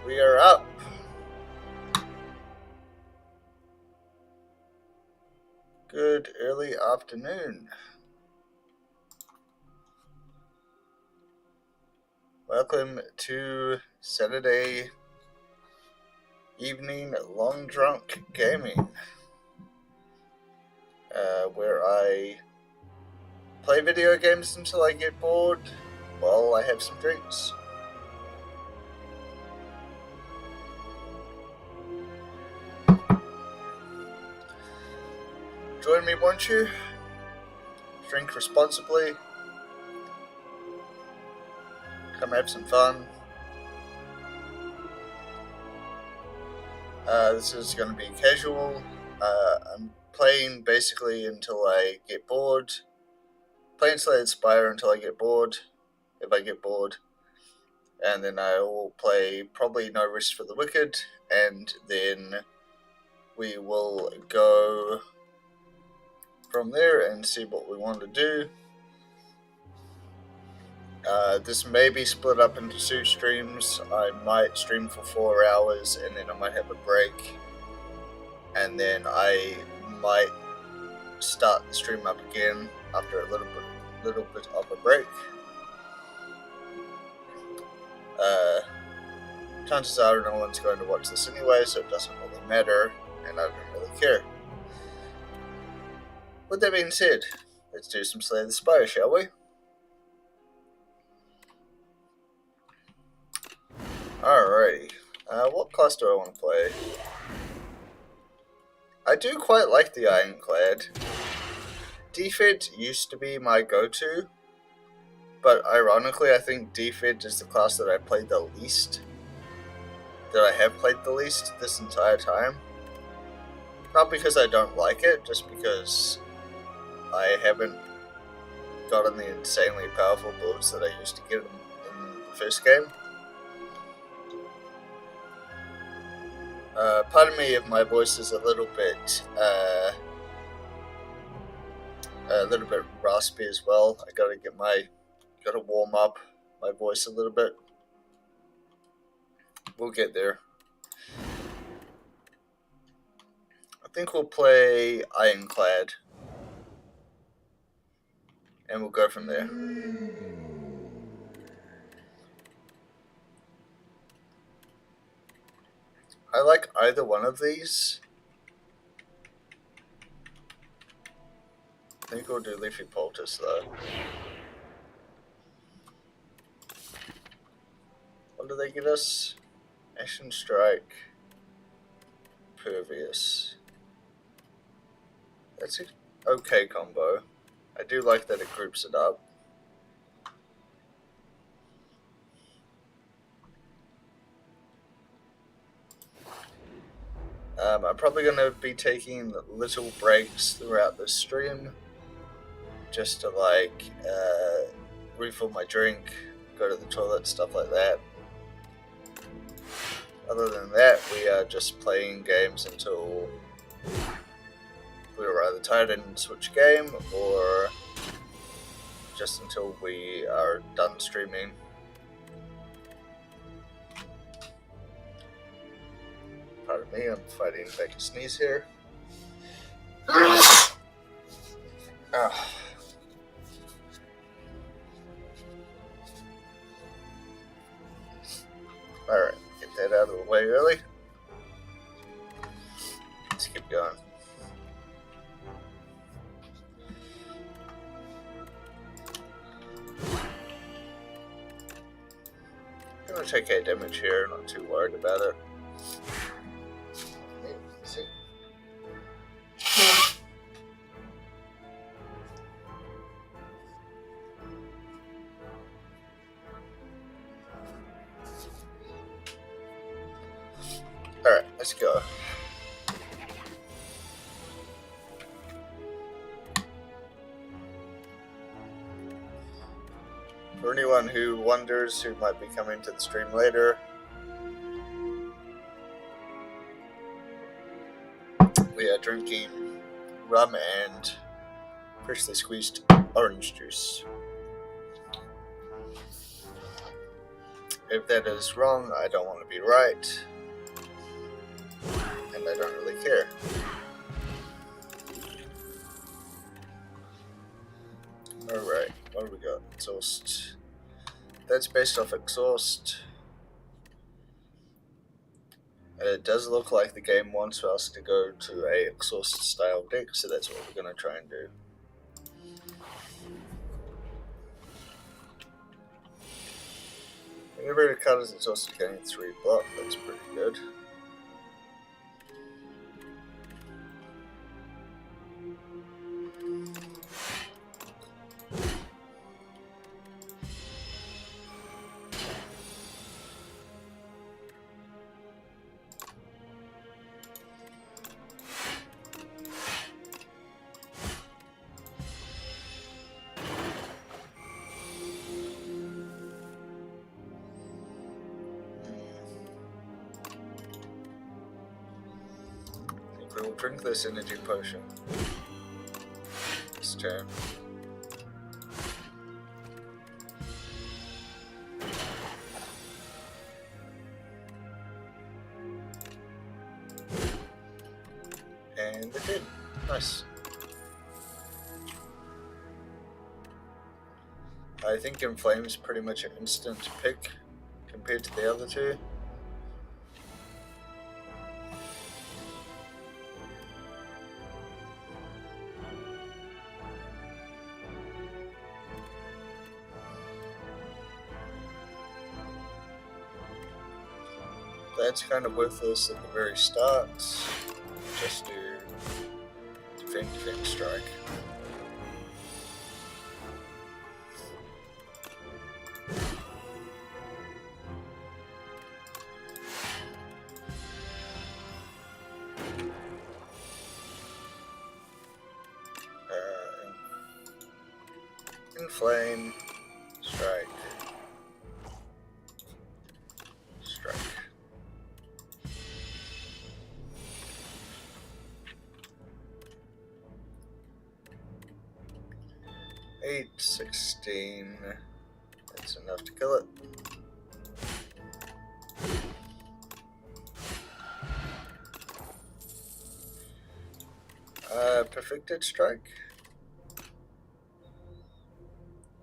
We are up. Good early afternoon. Welcome to Saturday evening long drunk gaming, where I play video games until I get bored while I have some drinks. Join me, won't you? Drink responsibly. Come have some fun. This is going to be casual. I'm playing basically until I get bored. Playing Slay Spire until I get bored, if I get bored. And then I will play probably No Rest for the Wicked, and then we will go from there and see what we want to do. This may be split up into 2 streams. I might stream for 4 hours and then I might have a break, and then I might start the stream up again after a little bit of a break. Chances are no one's going to watch this anyway, so it doesn't really matter, and I don't really care. With that being said, let's do some Slay the Spire, shall we? Alrighty. What class do I want to play? I do quite like the Ironclad. Defed used to be my go-to, but ironically I think Defed is the class that I played the least. That I have played the least this entire time. Not because I don't like it, just because I haven't gotten the insanely powerful builds that I used to get in the first game. Pardon me if my voice is a little bit raspy as well. I gotta warm up my voice a little bit. We'll get there. I think we'll play Ironclad, and we'll go from there. I like either one of these. I think we'll do Leafy Poultice though. What do they give us? Action Strike. Pervious. That's an okay combo. I do like that it groups it up. I'm probably going to be taking little breaks throughout the stream just to refill my drink, go to the toilet, stuff like that. Other than that, we are just playing games until we're either tired and switch game, or just until we are done streaming. Pardon me, I'm fighting back a sneeze here. Alright, get that out of the way early. Let's keep going. I'm gonna take 8 damage here, not too worried about it. See. Alright, let's go. For anyone who wonders who might be coming to the stream later, we are drinking rum and freshly squeezed orange juice. If that is wrong, I don't want to be right. And I don't really care. Alright, what do we got? Exhaust. That's based off exhaust. It does look like the game wants us to go to a exhaust style deck, so that's what we're going to try and do. Whenever a card is exhausted, getting 3 block, that's pretty good. We will drink this energy potion this turn. And it did. Nice. I think Inflame is pretty much an instant pick compared to the other two. That's kind of worthless at the very start. Just do defend, strike. Inflame, strike. Strike. 8, 16. That's enough to kill it. Perfected strike.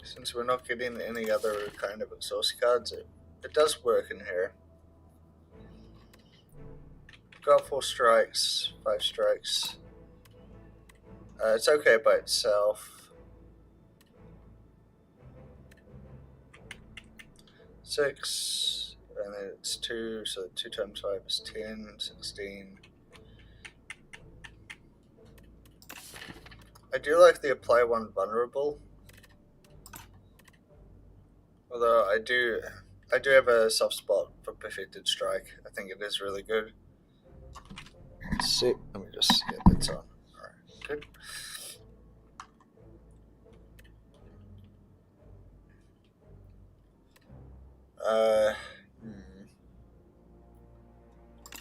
Since we're not getting any other kind of exhaust cards, it does work in here. Got 4 strikes, 5 strikes. It's okay by itself. 6, and then it's 2, so 2 times 5 is 10, 16. I do like the apply 1 vulnerable. Although I do have a soft spot for Perfected Strike. I think it is really good. Let's see. Let me just get this on. Alright, good.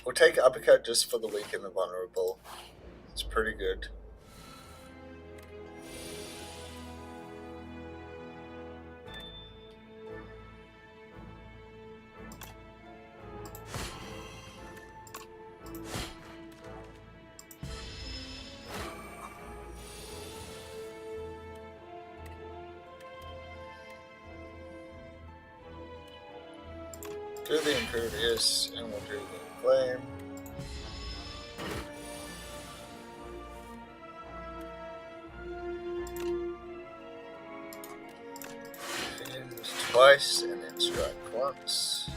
We'll take Uppercut just for the weak and the vulnerable. It's pretty good. Do the Impervious, and we'll do the Flame. Defend twice, and then strike once.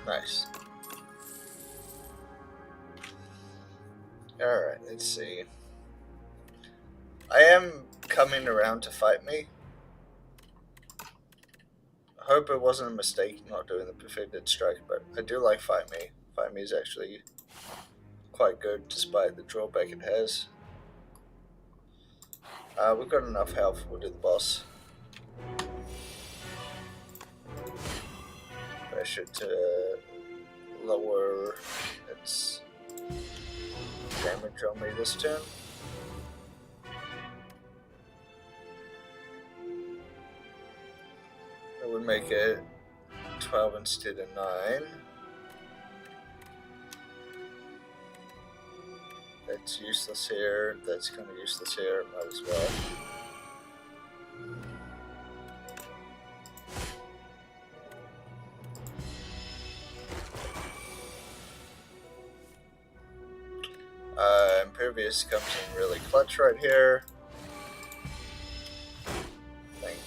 Nice. Alright, let's see. I am coming around to Fight Me. I hope it wasn't a mistake not doing the Perfected Strike, but I do like Fight Me. Fight Me is actually quite good despite the drawback it has. We've got enough health, we'll do the boss. Pressure to lower it. gets damage on me this turn. That would make it 12 instead of 9. That's useless here. That's kind of useless here. Might as well. Impervious comes in really clutch right here. Thank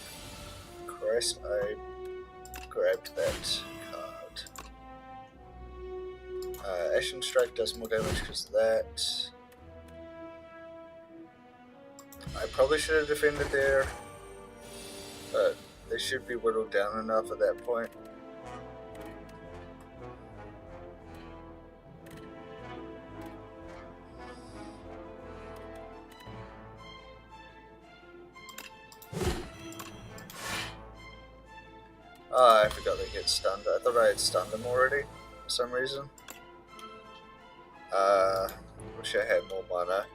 Christ I grabbed that card. Ashen Strike does more damage because of that. I probably should have defended there, but they should be whittled down enough at that point. I forgot they get stunned. I thought I had stunned them already for some reason. Wish I had more mana.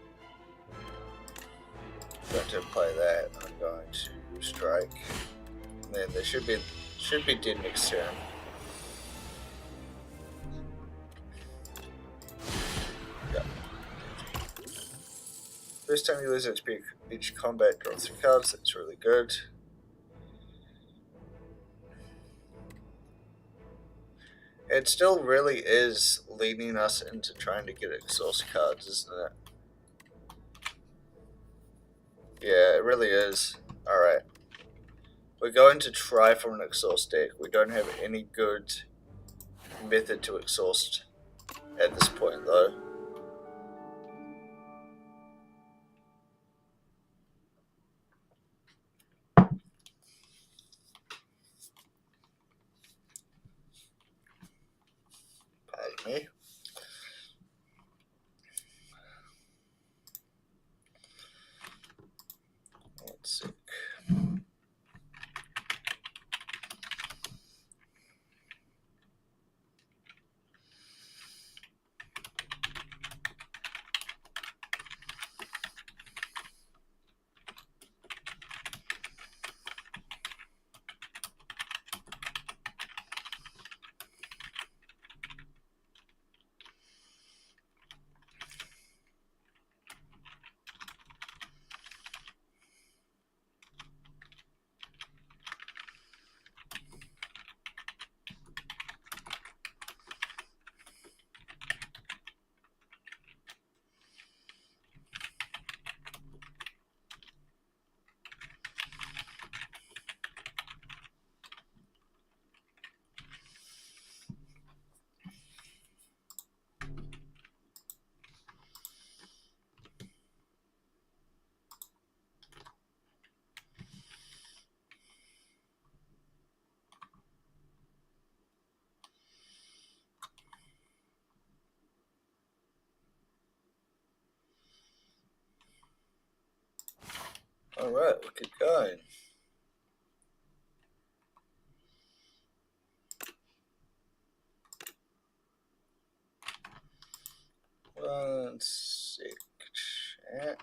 I'm going to play that. I'm going to strike. And then they should be dead next turn. Yeah. First time you lose HP each combat, draw 3 cards. That's really good. It still really is leading us into trying to get exhaust cards, isn't it? Yeah, it really is. Alright. We're going to try for an exhaust deck. We don't have any good method to exhaust at this point, though. Pardon me. Let's see. Alright, we'll keep going. One sec, chat.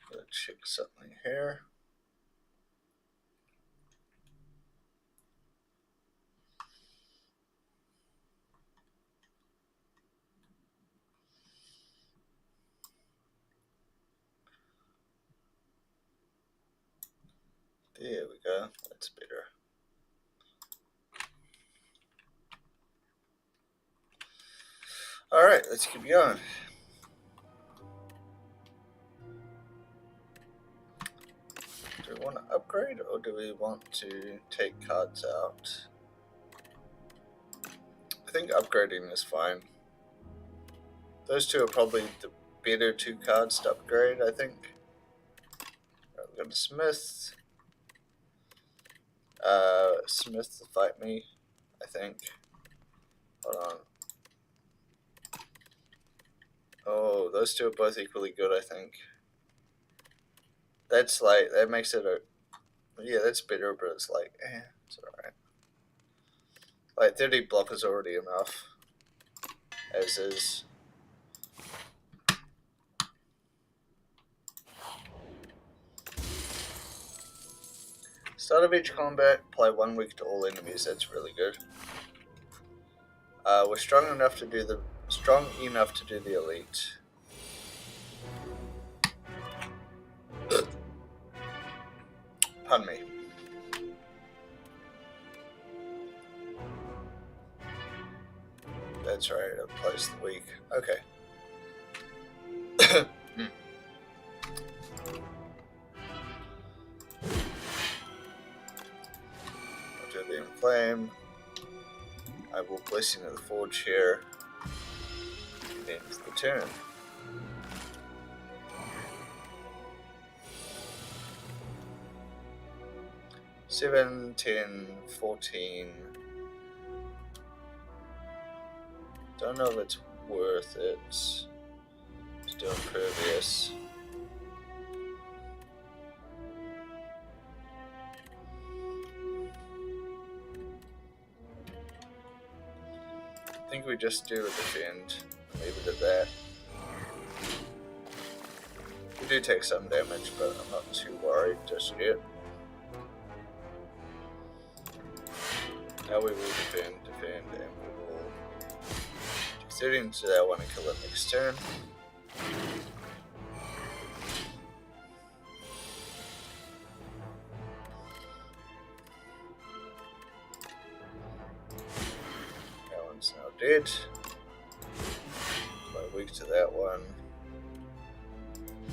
Gotta check something here. There we go. That's better. Alright, let's keep going. Do we want to upgrade or do we want to take cards out? I think upgrading is fine. Those two are probably the better 2 cards to upgrade, I think. Alright, we're going to Smith. Smith to fight me, I think. Hold on. Oh, those two are both equally good, I think. That's like, that makes it a, yeah, that's better, but it's like, it's alright. Like 30 block is already enough, as is. Start of each combat, apply 1 week to all enemies. That's really good. We're strong enough to do the elite. Pardon me. That's right, it applies the weak. Okay. I'll do the Inflame. I will Blessing of the Forge here. Ends the turn. Seven, 10, 14. Don't know if it's worth it. Still impervious. I think we just do a defend. Leave it at that. We do take some damage, but I'm not too worried just yet. Now we will defend, and we will do 30 into that one and kill it next turn. That one's now dead. Quite weak to that one.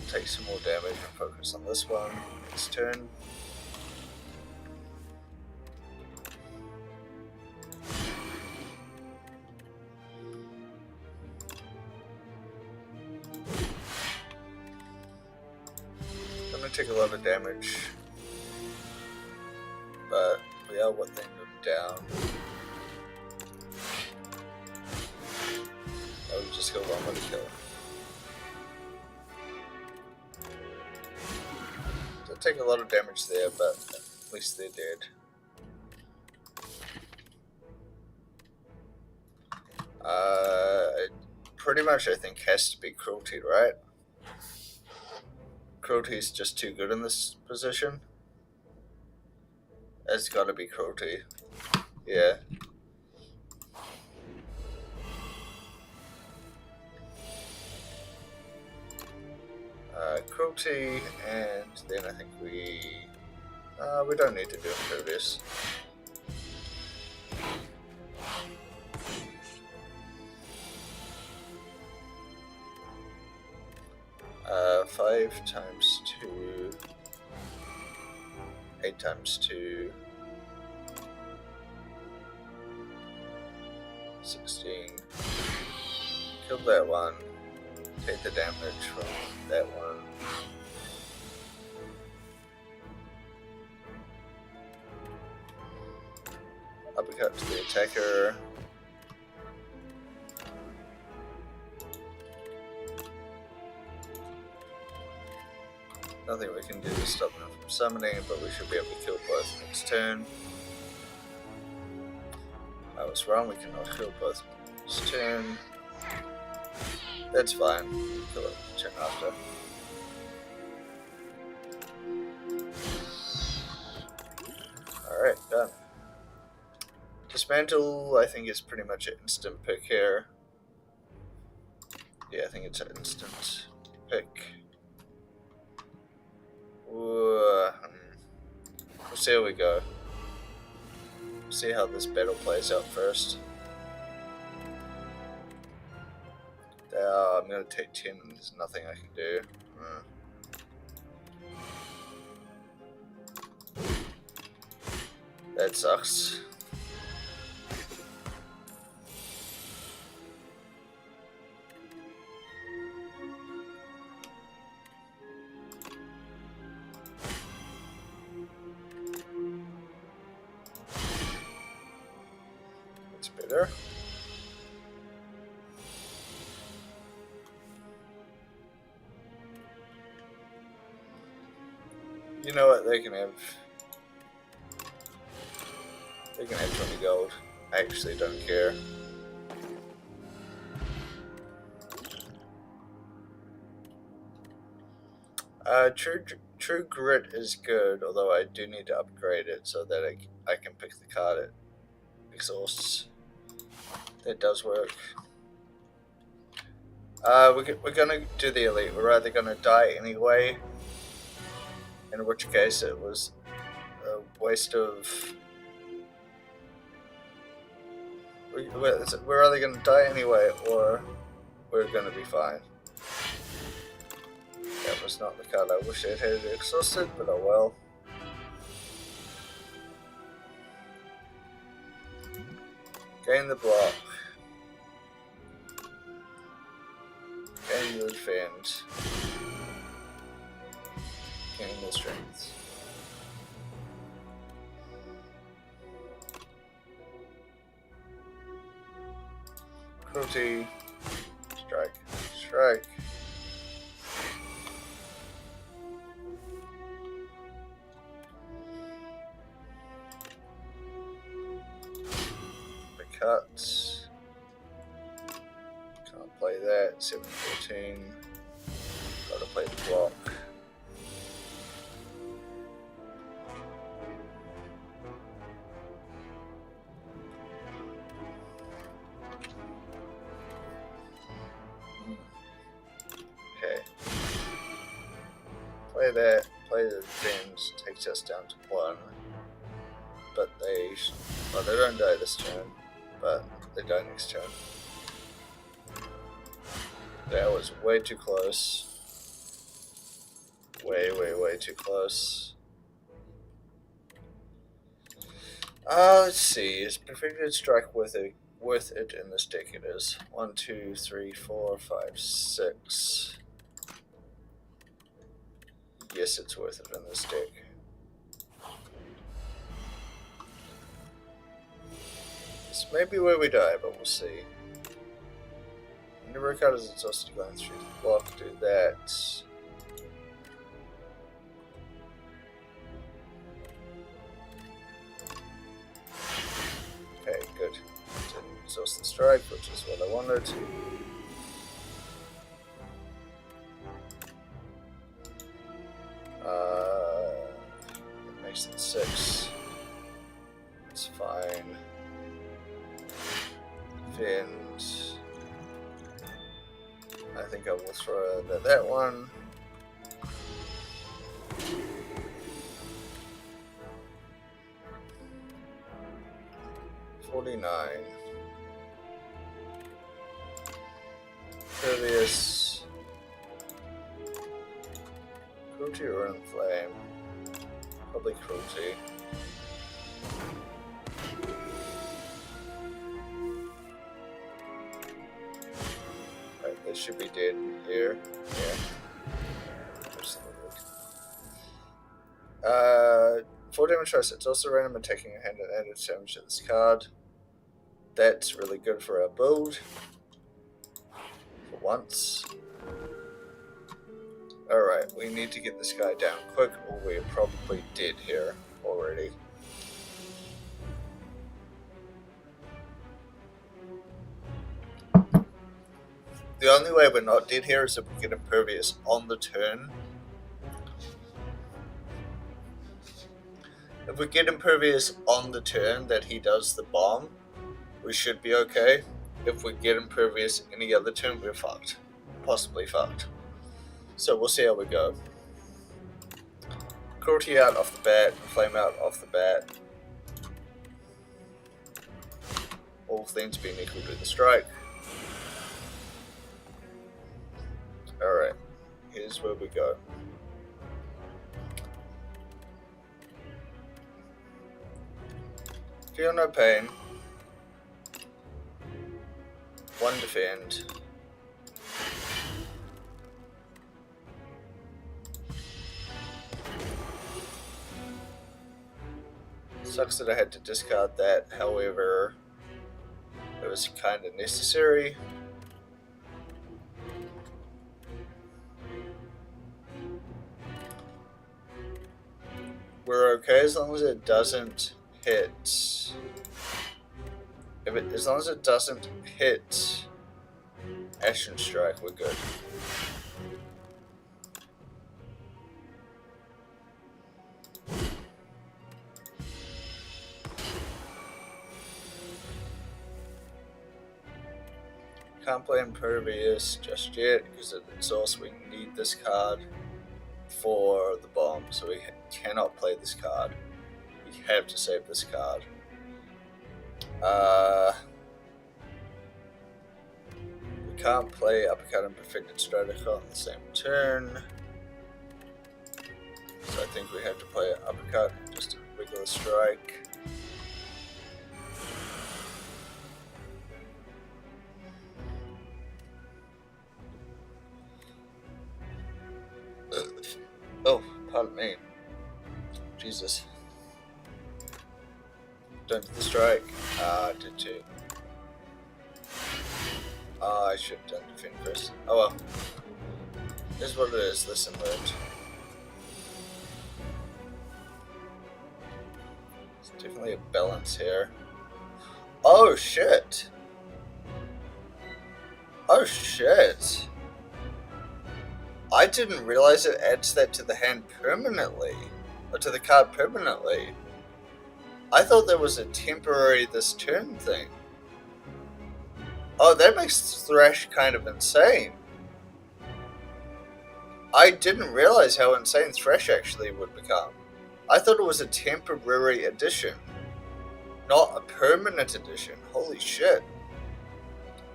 Take some more damage and focus on this one next turn. Take a lot of damage, but we are one thing down. I would just go one with a kill. So take a lot of damage there, but at least they're dead. It pretty much I think has to be Cruelty, right? Cruelty is just too good in this position. It's gotta be Cruelty. Yeah. Cruelty, and then I think we don't need to do Impervious. Five times 2, 8 times 2, 16. Kill that one. Take the damage from that one. Uppercut to the attacker. Nothing we can do to stop them from summoning, but we should be able to kill both next turn. I was wrong, we cannot kill both next turn. That's fine, kill it the turn after. Alright, done. Dismantle, I think, is pretty much an instant pick here. Yeah, I think it's an instant pick. We'll see how we go. See how this battle plays out first. I'm gonna take 10 and there's nothing I can do. That sucks. It's better. You know what, they can have 20 gold. I actually don't care. True Grit is good, although I do need to upgrade it so that I can pick the card it exhausts. That does work. We're gonna do the elite. We're either gonna die anyway, in which case it was a waste of. We're either gonna die anyway, or we're gonna be fine. That was not the card I wish it had exhausted, but oh well. Gain the block. Gain the defend. Gain the strength. Cruelty. Strike. Strike. Cut. Can't play that. 7-14. Gotta play the block. Okay. Play that. Play the defense. Takes us down to 1. But they don't die this turn. But they die next turn. That was way too close. Way too close. Let's see. Is Perfected Strike worth it in this deck? It is. 1, 2, 3, 4, 5, 6. Yes, it's worth it in this deck. This may be where we die, but we'll see. Never card is exhausted going through the block, do that. Okay, good. Didn't exhaust the strike, which is what I wanted. It makes it 6. It's fine. Defend. I think I will throw that one. $49. Previous. Cruelty or Inflame? Probably Cruelty. Right, they should be dead here. Yeah. Absolutely. 4 damage twice. It's also random attacking a hand and added damage to this card. That's really good for our build. For once. Alright, we need to get this guy down quick, or we're probably dead here already. The only way we're not dead here is if we get Impervious on the turn. If we get Impervious on the turn that he does the bomb, we should be okay. If we get Impervious any other turn, we're fucked. Possibly fucked. So we'll see how we go. Cruelty out off the bat, Flame out off the bat. All things being equal to the strike. Alright, here's where we go. Feel no pain. 1 defend. Sucks that I had to discard that, however, it was kind of necessary. We're okay as long as it doesn't hit As long as it doesn't hit Ashen Strike, we're good. Can't play Impervious just yet because of the exhaust. We need this card for the bomb, so we cannot play this card. We have to save this card. We can't play Uppercut and Perfected Strategy on the same turn. So I think we have to play Uppercut and just a regular strike. Oh, pardon me. Jesus. Don't do the strike. Did too. I should have done defend first. Oh well. Here's what it is. Listen, learned. There's definitely a balance here. Oh shit! Oh shit! I didn't realize it adds that to the hand permanently. Or to the card permanently. I thought there was a temporary this turn thing. Oh, that makes Thrash kind of insane. I didn't realize how insane Thrash actually would become. I thought it was a temporary addition, not a permanent addition. Holy shit.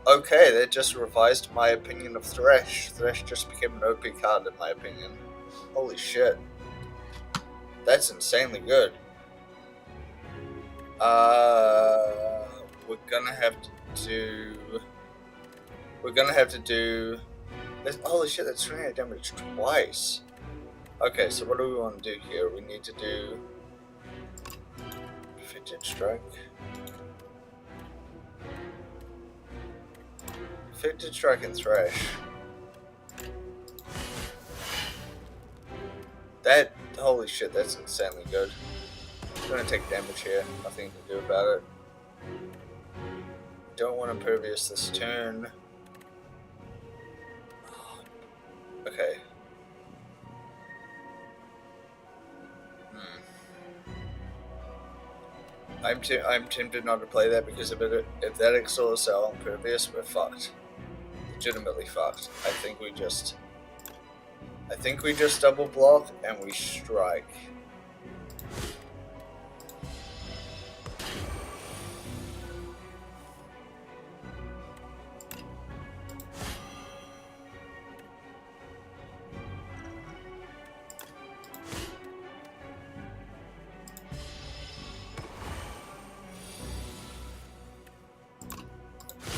Okay, that just revised my opinion of Thrash. Thrash just became an OP card in my opinion. Holy shit. That's insanely good. We're gonna have to do this. Holy shit, that's 28 damage twice. Okay, so what do we want to do here? We need to do Perfected Strike. Perfected Strike and Thrash. That, holy shit, that's insanely good. I'm gonna take damage here, nothing to do about it. Don't want Impervious this turn. Okay. I'm tempted not to play that because if that exhausts our Impervious, we're fucked. Legitimately fucked. I think we just double block and we strike.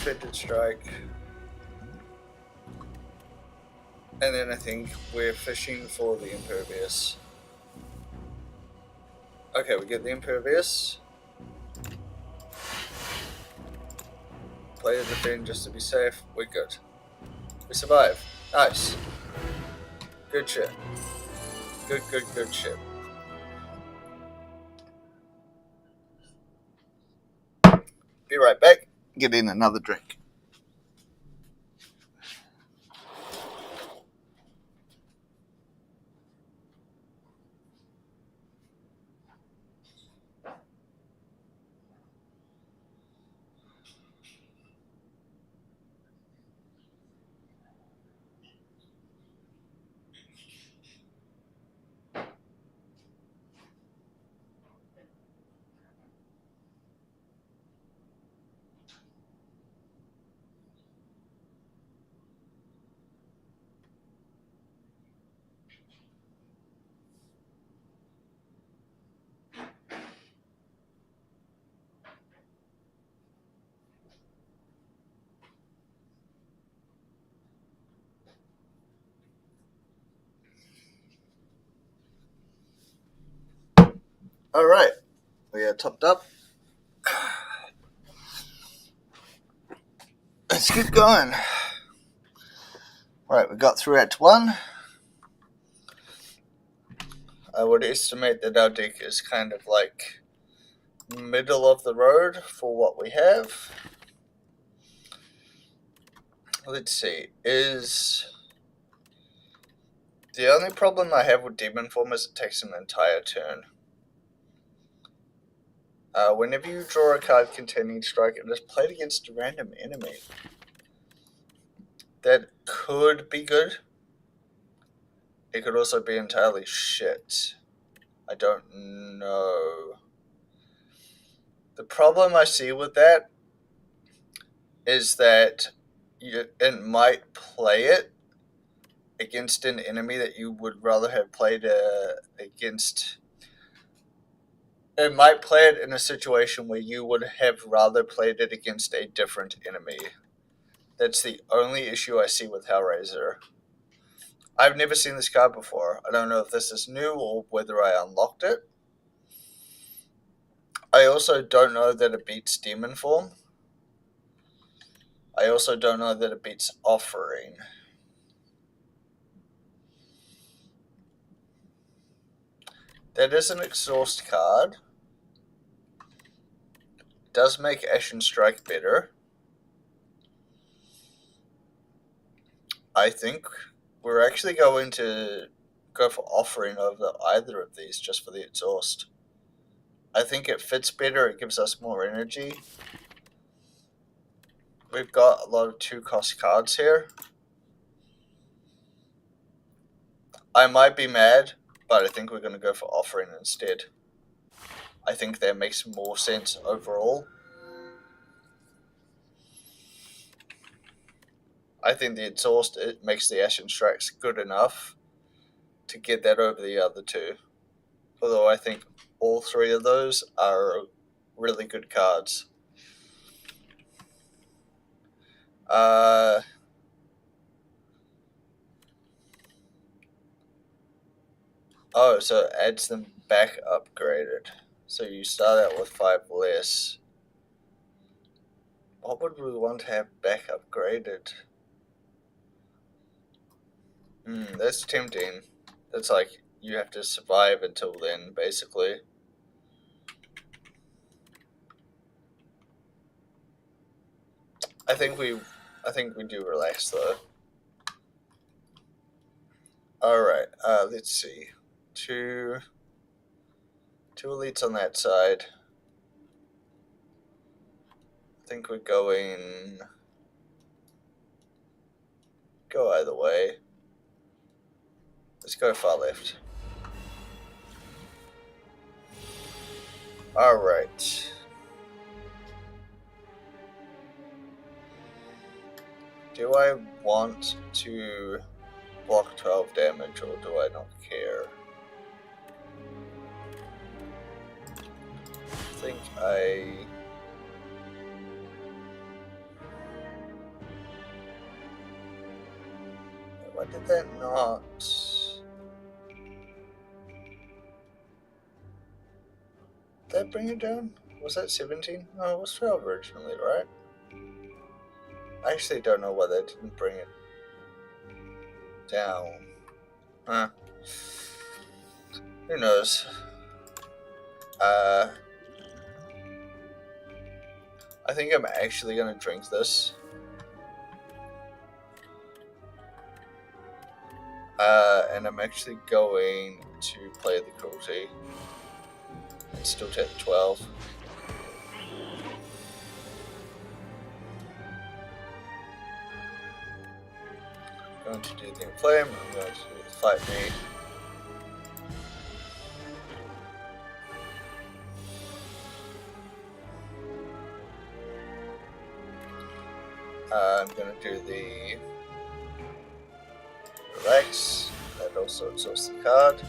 Perfected Strike. And then I think we're fishing for the Impervious. Okay, we get the Impervious. Play the defend just to be safe. We're good. We survive. Nice. Good shit. Good shit. Be right back. Get in another drink. Alright, we are topped up. Let's get going. Alright, we got through Act 1. I would estimate that our deck is kind of like middle of the road for what we have. Let's see, is... The only problem I have with Demon Form is it takes an entire turn. Whenever you draw a card containing Strike, it is played against a random enemy. That could be good. It could also be entirely shit. I don't know. The problem I see with that is that it might play it against an enemy that you would rather have played against. It might play it in a situation where you would have rather played it against a different enemy. That's the only issue I see with Hellraiser. I've never seen this card before. I don't know if this is new or whether I unlocked it. I also don't know that it beats Demon Form. I also don't know that it beats Offering. That is an exhaust card. Does make Ashen Strike better. I think we're actually going to go for Offering over either of these just for the exhaust. I think it fits better, it gives us more energy. We've got a lot of 2-cost cards here. I might be mad, but I think we're going to go for Offering instead. I think that makes more sense overall. I think the exhaust, it makes the Ashen Strikes good enough to get that over the other two. Although I think all three of those are really good cards. Oh, so it adds them back upgraded. So you start out with 5 less. What would we want to have back upgraded? That's tempting. That's like, you have to survive until then, basically. I think we do relax though. Alright, let's see. Two elites on that side. I think we're going... Go either way. Let's go far left. Alright. Do I want to block 12 damage or do I not care? I think why did that not... Did that bring it down? Was that 17? No, it was 12 originally, right? I actually don't know why that didn't bring it down. Huh. Who knows? I think I'm actually gonna drink this. And I'm actually going to play the cruelty and still take the 12. I'm going to do the inflame, I'm going to do the fight me. I'm going to do the relax. That also exhausts the card.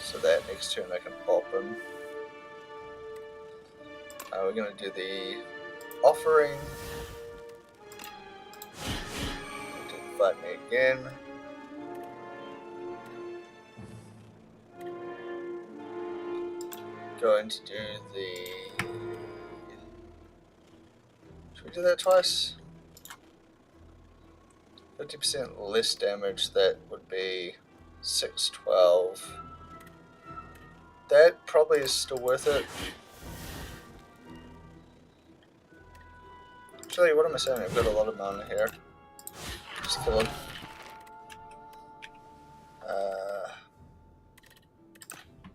So that next turn I can pop him. We're going to do the offering. Do the fight me again. Going to do the... Should we do that twice? 50% less damage, that would be 612. That probably is still worth it. Actually, what am I saying? I've got a lot of mana here. Just kill him.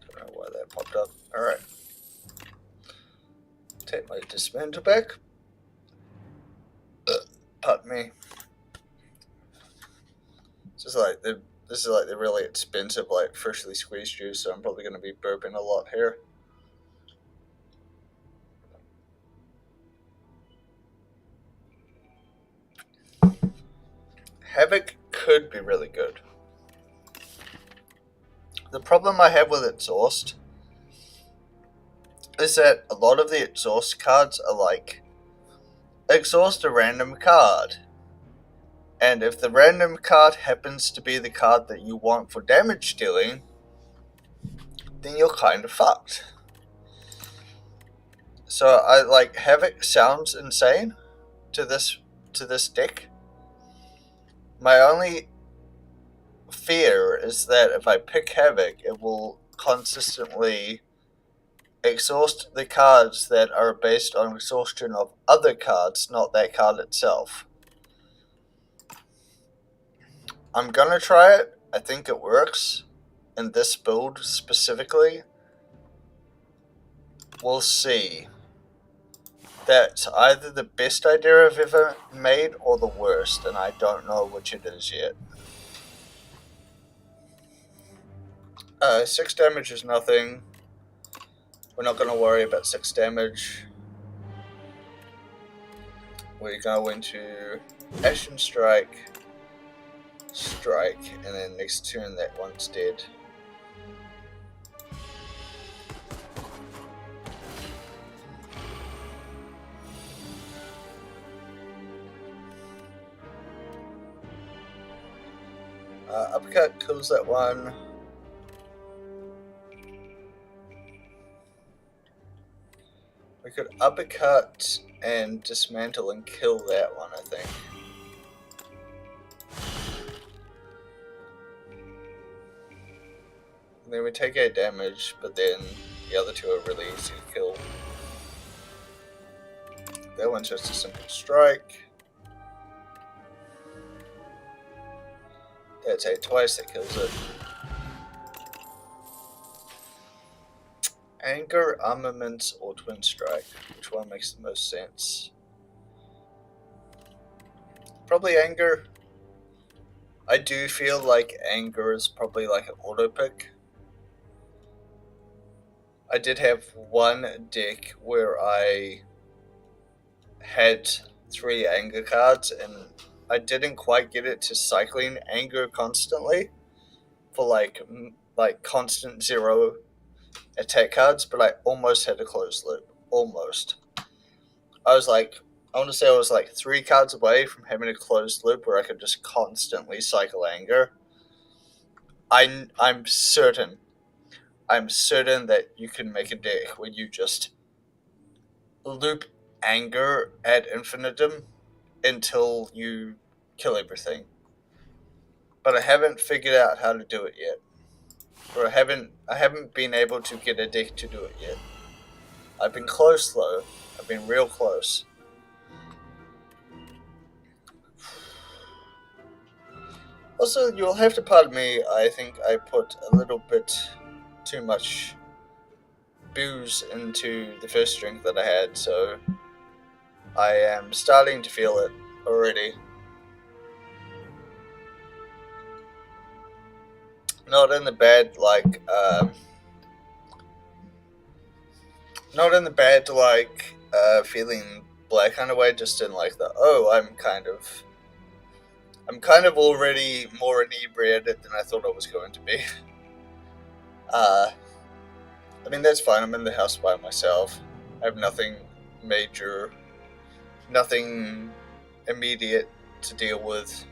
Don't know why that popped up. Alright. Take my dismantle back. Pardon me. This is like the really expensive, like freshly squeezed juice, so I'm probably going to be burping a lot here. Havoc could be really good. The problem I have with Exhaust is that a lot of the Exhaust cards are like, exhaust a random card. And if the random card happens to be the card that you want for damage dealing, then you're kind of fucked. So I like Havoc sounds insane to this deck. My only fear is that if I pick Havoc, it will consistently exhaust the cards that are based on exhaustion of other cards, not that card itself. I'm gonna try it. I think it works in this build specifically. We'll see. That's either the best idea I've ever made or the worst, and I don't know which it is yet. 6 damage is nothing. We're not going to worry about 6 damage. We go into Ashen Strike, and then next turn that one's dead. Uppercut kills that one. We could uppercut and dismantle and kill that one, I think. And then we take 8 damage, but then the other two are really easy to kill. That one's just a simple strike. That's 8 twice, that kills it. Anger, Armaments, or Twin Strike? Which one makes the most sense? Probably Anger. I do feel like Anger is probably like an auto pick. I did have one deck where I had 3 Anger cards and I didn't quite get it to cycling Anger constantly for like constant 0 attack cards, but I almost had a closed loop. Almost. I want to say I was like 3 cards away from having a closed loop where I could just constantly cycle Anger. I'm certain that you can make a deck where you just loop Anger ad infinitum until you kill everything. But I haven't figured out how to do it yet. Or I haven't been able to get a deck to do it yet. I've been close though. I've been real close. Also, you'll have to pardon me, I think I put a little bit too much booze into the first drink that I had, so I am starting to feel it already. Not in the bad, feeling black kind of way, just in like the, I'm kind of already more inebriated than I thought I was going to be. I mean, that's fine. I'm in the house by myself. I have nothing major, nothing immediate to deal with.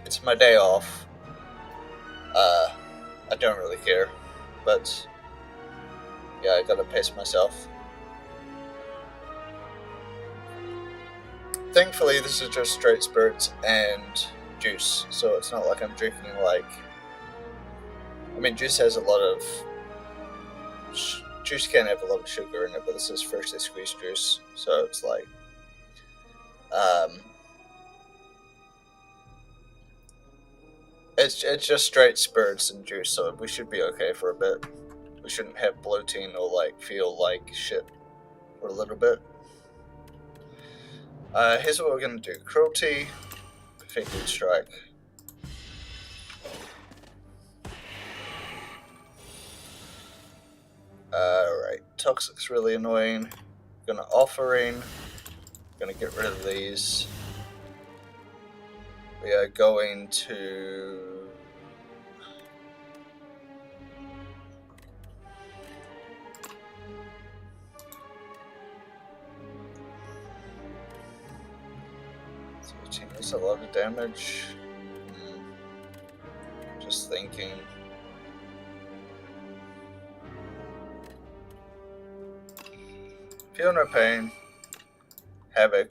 It's my day off. I don't really care, but yeah, I gotta pace myself. Thankfully, this is just straight spirits and juice, so it's not like I'm drinking juice has a lot of juice can have a lot of sugar in it, but this is freshly squeezed juice, so it's like, it's just straight spirits and juice, so we should be okay for a bit. We shouldn't have bloating or like feel like shit for a little bit. Here's what we're gonna do: cruelty, perfected strike. Alright, toxic's really annoying. Gonna offering. Gonna get rid of these. We are going to that's a lot of damage. Just thinking. Feel no pain. Havoc.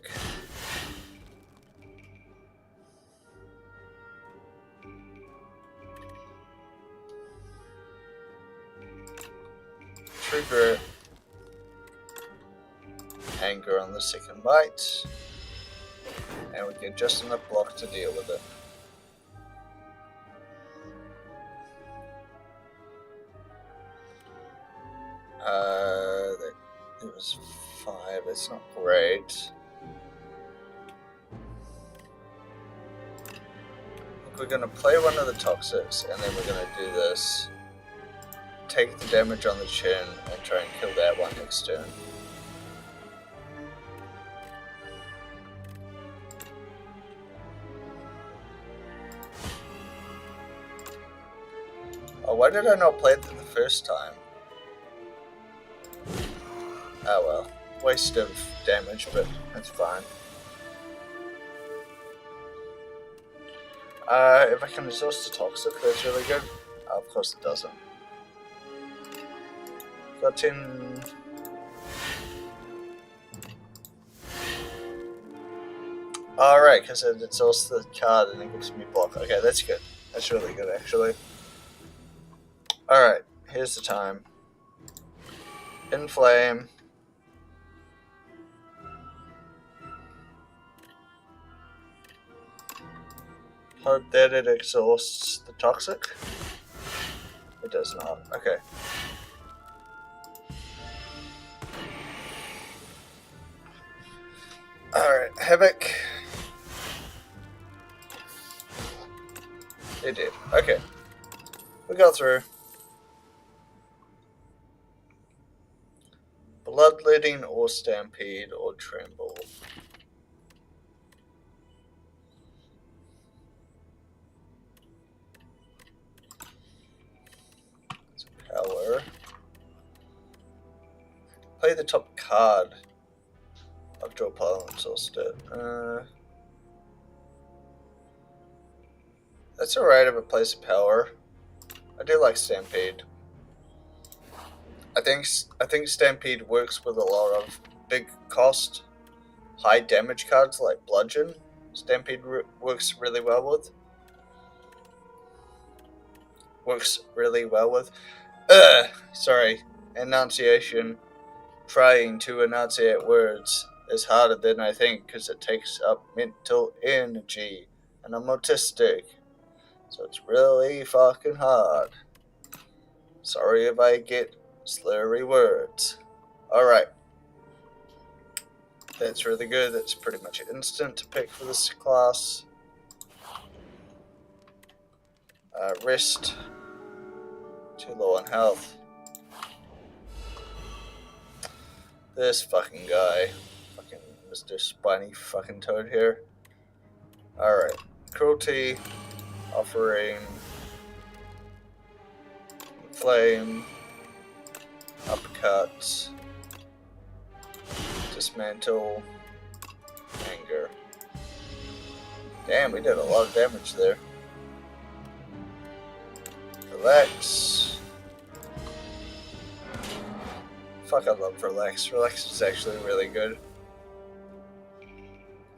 Trigger. Anger on the second bite. And we get just enough block to deal with it. It was 5, it's not great. We're gonna play one of the toxics and then we're gonna do this. Take the damage on the chin and try and kill that one next turn. Oh, why did I not play it the first time? Oh well, waste of damage, but that's fine. If I can exhaust the toxic, that's really good. Oh, of course it doesn't. Got 10. Alright, because it exhausts the card and it gives me block. Okay, that's good. That's really good, actually. Alright, here's the time. Inflame. Hope that it exhausts the toxic. It does not. Okay. Alright, Havoc. It did. Okay. We go through. Bloodletting or Stampede or Tremble. Power. Play the top card of draw pile and exhaust it. That's alright if it plays a power. I do like Stampede. I think Stampede works with a lot of big cost, high damage cards like Bludgeon. Stampede works really well with. Sorry. Enunciation. Trying to enunciate words is harder than I think because it takes up mental energy. And I'm autistic. So it's really fucking hard. Sorry if I get slurry words. Alright. That's really good. That's pretty much instant to pick for this class. Rest. Too low on health. This fucking guy. Fucking Mr. Spiny fucking Toad here. Alright. Cruelty. Offering. Flame. Uppercut. Dismantle. Anger. Damn, we did a lot of damage there. Relax. Fuck, I love Relax. Relax is actually really good.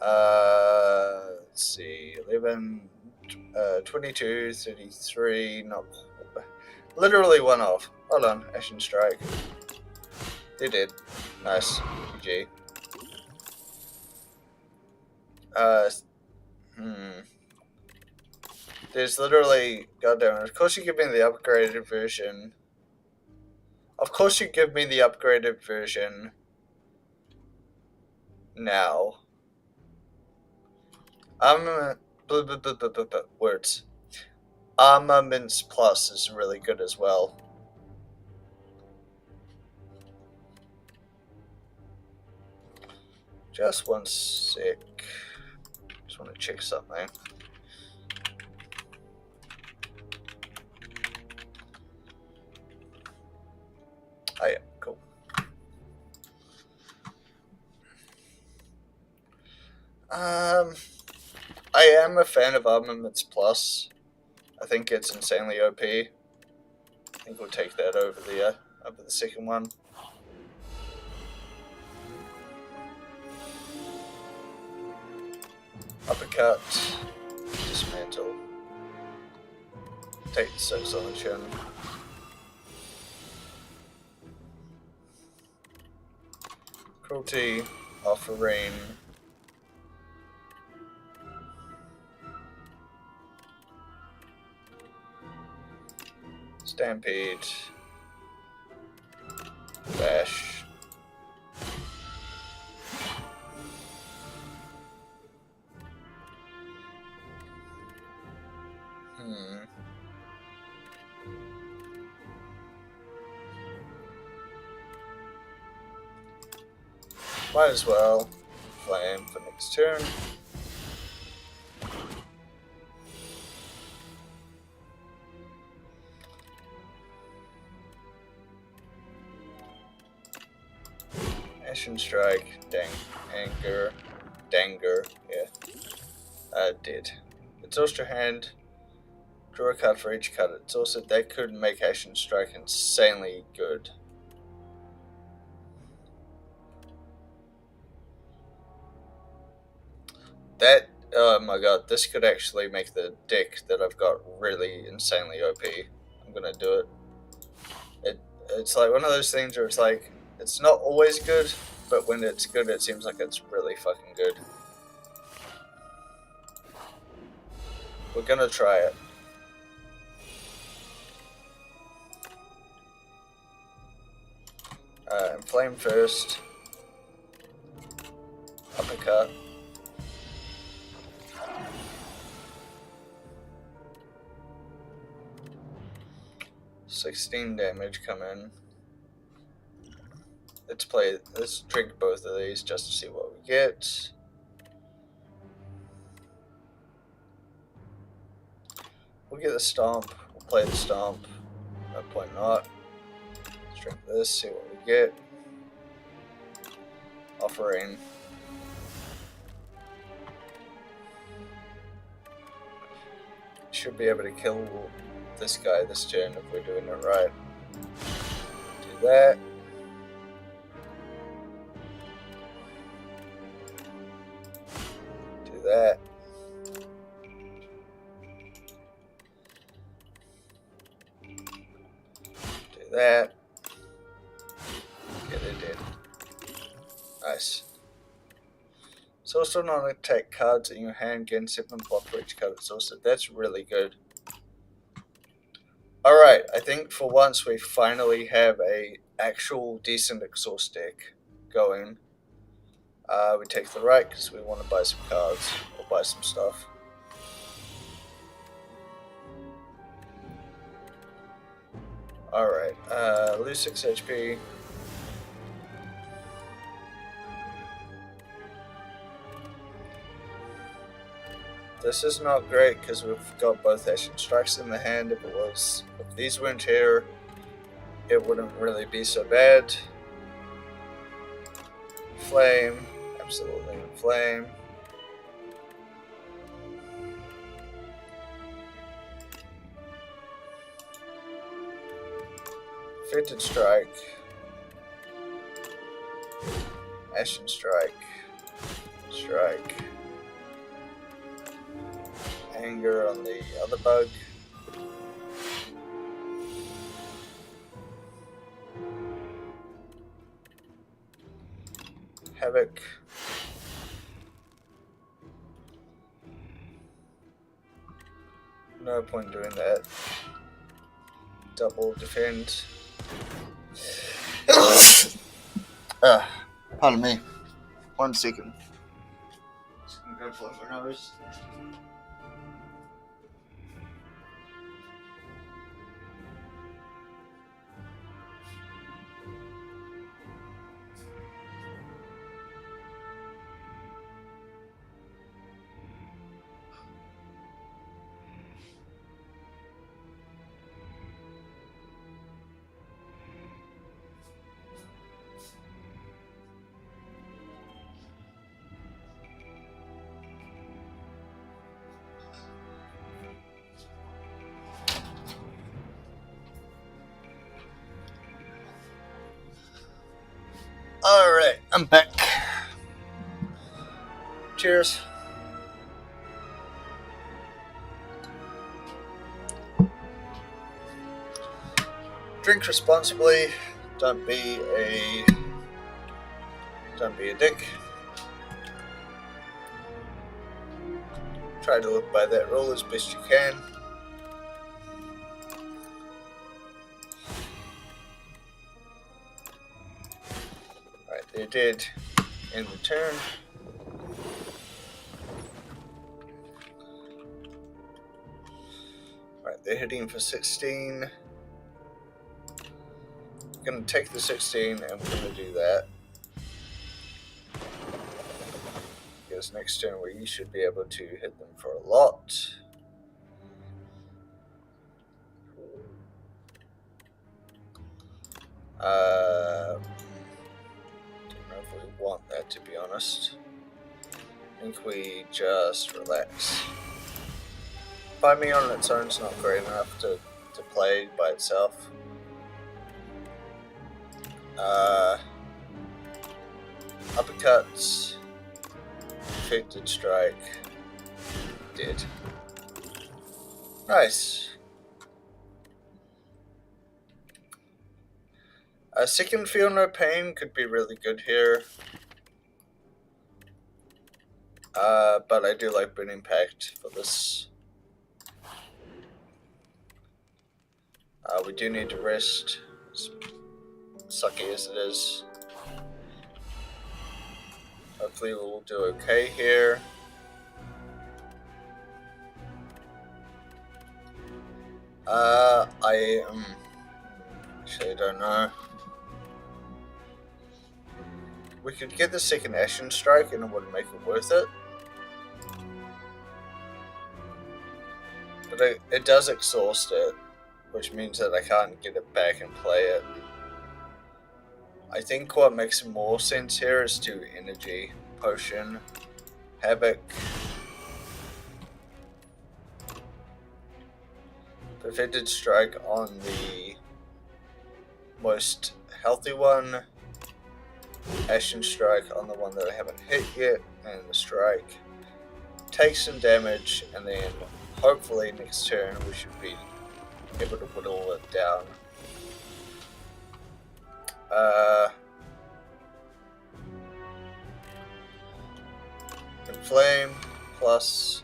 Let's see. 11, 22, 33, Literally one off. Hold on, Ashen Strike. They did. Nice. GG. There's literally, goddamn, of course you give me the upgraded version. Of course you give me the upgraded version now. Words. Armaments Plus is really good as well. Just one sec. Just want to check something. Oh yeah, cool. I am a fan of Armaments Plus. I think it's insanely OP. I think we'll take that over the second one. Uppercut. Dismantle. Take the 6 on the chin. Cruelty. Offering. Stampede. Bash. Might as well flame for next turn. Ashen Strike, Danger, yeah. Did. Exhaust your hand, draw a card for each card. It's also, that could make Ashen Strike insanely good. That, oh my god, this could actually make the deck that I've got really insanely OP. I'm gonna do it. It's like one of those things where it's like, it's not always good, but when it's good, it seems like it's really fucking good. We're gonna try it. Inflame first. Uppercut. $16 damage come in. Let's drink both of these just to see what we get. We'll get the stomp. We'll play the stomp. No point not. Let's drink this, see what we get. Offering. Should be able to kill this guy this turn if we're doing it right. Do that. Do that. Do that. Yeah, they did. Nice. It's also non-attack cards in your hand gain 7 block for each card exhausted. That's really good. Alright, I think for once we finally have a actual decent exhaust deck going. We take the right because we want to buy some cards or buy some stuff. Alright, lose 6 HP. This is not great because we've got both Ashen Strikes in the hand. If these weren't here, it wouldn't really be so bad. Flame, absolutely flame. Fated Strike. Ashen Strike. Strike. Anger on the other bug. Havoc. No point doing that. Double defend. Pardon me. 1 second. Just gonna go for my nose. Alright, I'm back. Cheers. Drink responsibly. Don't be a dick. Try to live by that rule as best you can. Alright, they're dead in the turn. Alright, they're hitting for 16. I'm gonna take the 16 and we're gonna do that. Because next turn we should be able to hit them for a lot. Don't know if we want that, to be honest. I think we just relax. Find Me on its own is not great enough to play by itself. Uppercuts, Defected Strike, dead. Nice. A second Feel No Pain could be really good here. But I do like Burning Pact for this. We do need to rest, as sucky as it is. Hopefully we'll do okay here. I actually don't know. We could get the second Ashen Strike and it would make it worth it. But it does exhaust it, which means that I can't get it back and play it. I think what makes more sense here is to Energy Potion, Havoc, Perfected Strike on the most healthy one, Ashen Strike on the one that I haven't hit yet, and the strike. Take some damage, and then hopefully next turn we should be able to whittle it down. Inflame plus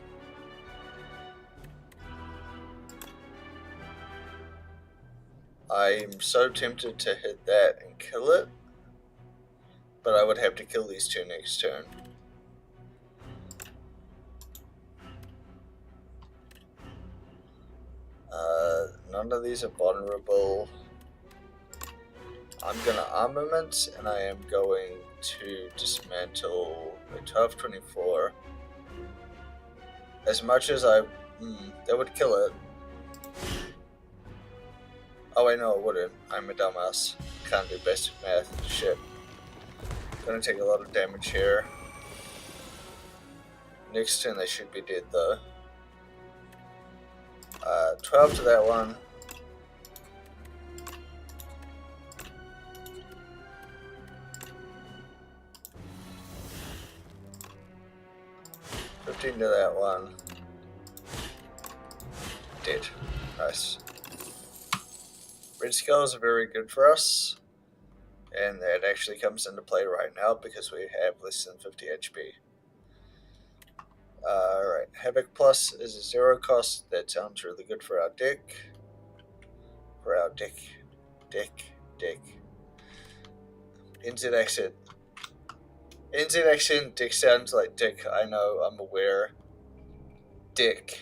I'm so tempted to hit that and kill it, but I would have to kill these two next turn. None of these are vulnerable. I'm gonna armament, and I am going to dismantle a 1224. As much as that would kill it. Oh wait, no, it wouldn't. I'm a dumbass. Can't do basic math. Shit. Gonna take a lot of damage here. Next turn they should be dead though. 12 to that one. To that one. Dead. Nice. Red skulls are very good for us. And that actually comes into play right now because we have less than 50 HP. Alright, Havoc Plus is a 0 cost. That sounds really good for our deck. For our deck. NZ accent. NZ accent, dick sounds like dick. I know, I'm aware. Dick.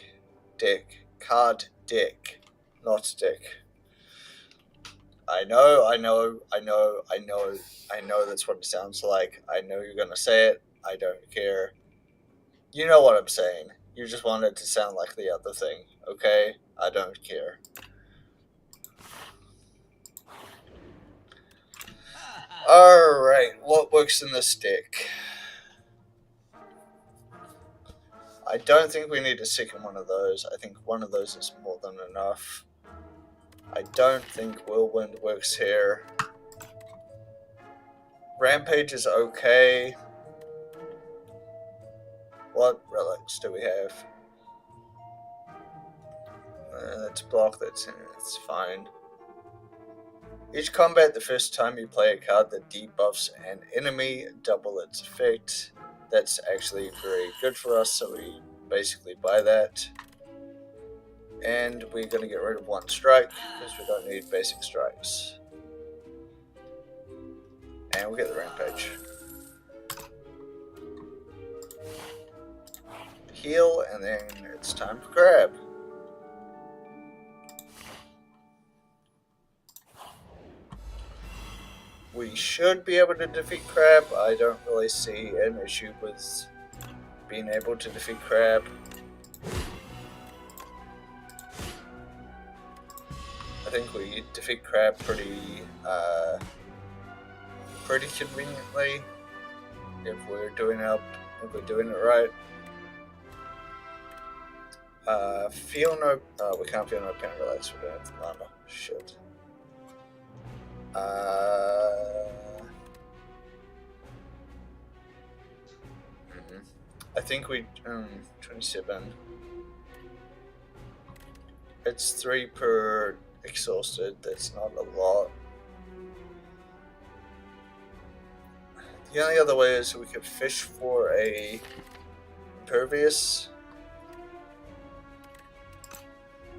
Card dick. Not dick. I know that's what it sounds like. I know you're gonna say it. I don't care. You know what I'm saying. You just want it to sound like the other thing, okay? I don't care. Alright, what works in this deck? I don't think we need a second one of those. I think one of those is more than enough. I don't think Whirlwind works here. Rampage is okay. What relics do we have? Let's block that. It's fine. Each combat, the first time you play a card that debuffs an enemy, double its effect. That's actually very good for us, so we basically buy that. And we're going to get rid of one strike, because we don't need basic strikes. And we'll get the Rampage. Heal, and then it's time for grab. We should be able to defeat Crab. I don't really see an issue with being able to defeat Crab. I think we defeat Crab pretty conveniently if we're doing it right. Feel no. We can't feel no pain relax. We don't have the armor. Shit. I think we 27. It's 3 per exhausted. That's not a lot. The only other way is we could fish for a impervious.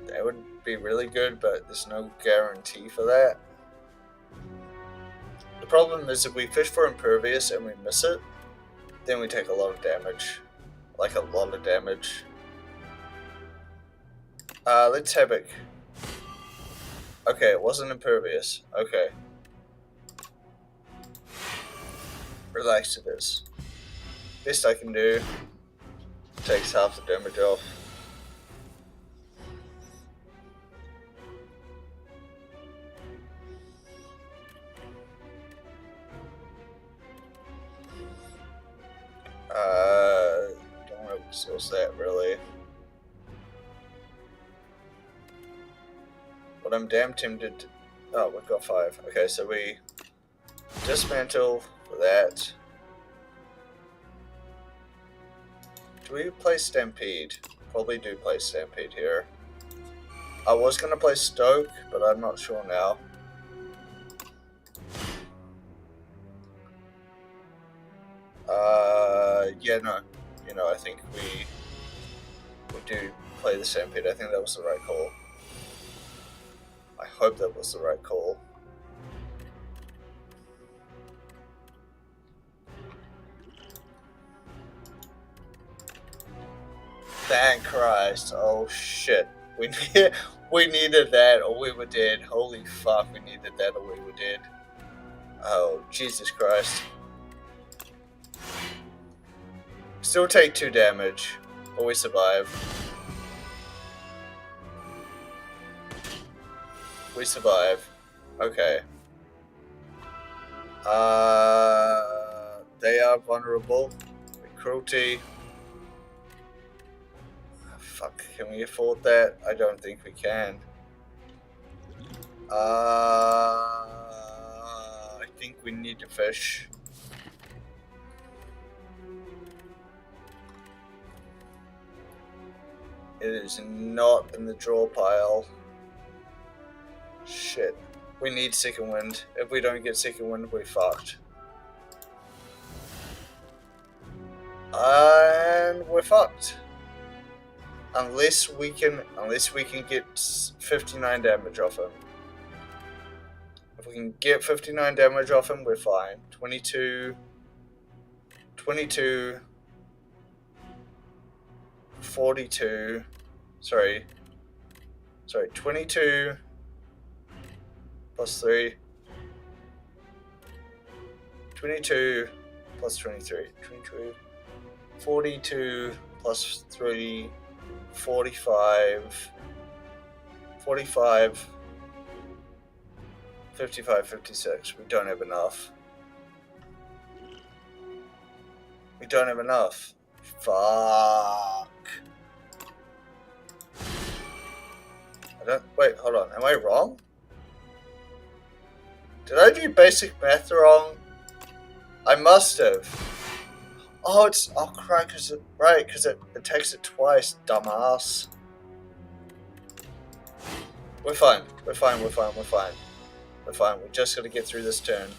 That would be really good, but there's no guarantee for that. The problem is if we fish for impervious and we miss it, then we take a lot of damage. Like a lot of damage. Let's Havoc. Okay, it wasn't impervious. Okay. Relax it is. Best I can do. Takes half the damage off. Don't want to exhaust that really. But I'm damn tempted to... Oh, we've got 5. Okay, so we dismantle for that. Do we play Stampede? Probably do play Stampede here. I was going to play Stoke, but I'm not sure now. Yeah, no. You know, I think we do play the Stampede. I think that was the right call. I hope that was the right call. Thank Christ. Oh shit. We needed that or we were dead. Holy fuck, we needed that or we were dead. Oh, Jesus Christ. Still take 2 damage, but we survive. We survive. Okay. They are vulnerable. Cruelty. Fuck, can we afford that? I don't think we can. I think we need to fish. It is not in the draw pile. Shit. We need second wind. If we don't get second wind, we're fucked. And we're fucked. Unless we can get 59 damage off him. If we can get 59 damage off him, we're fine. 22, 42, sorry, 22 plus 3, 22 plus 23, 22, 42 plus 3, 45, 55, 56. We don't have enough. We don't have enough. Fuck. Wait, hold on. Am I wrong? Did I do basic math wrong? I must have. Oh, crap, because it takes it twice, dumbass. We're fine. We're fine. We just gotta get through this turn.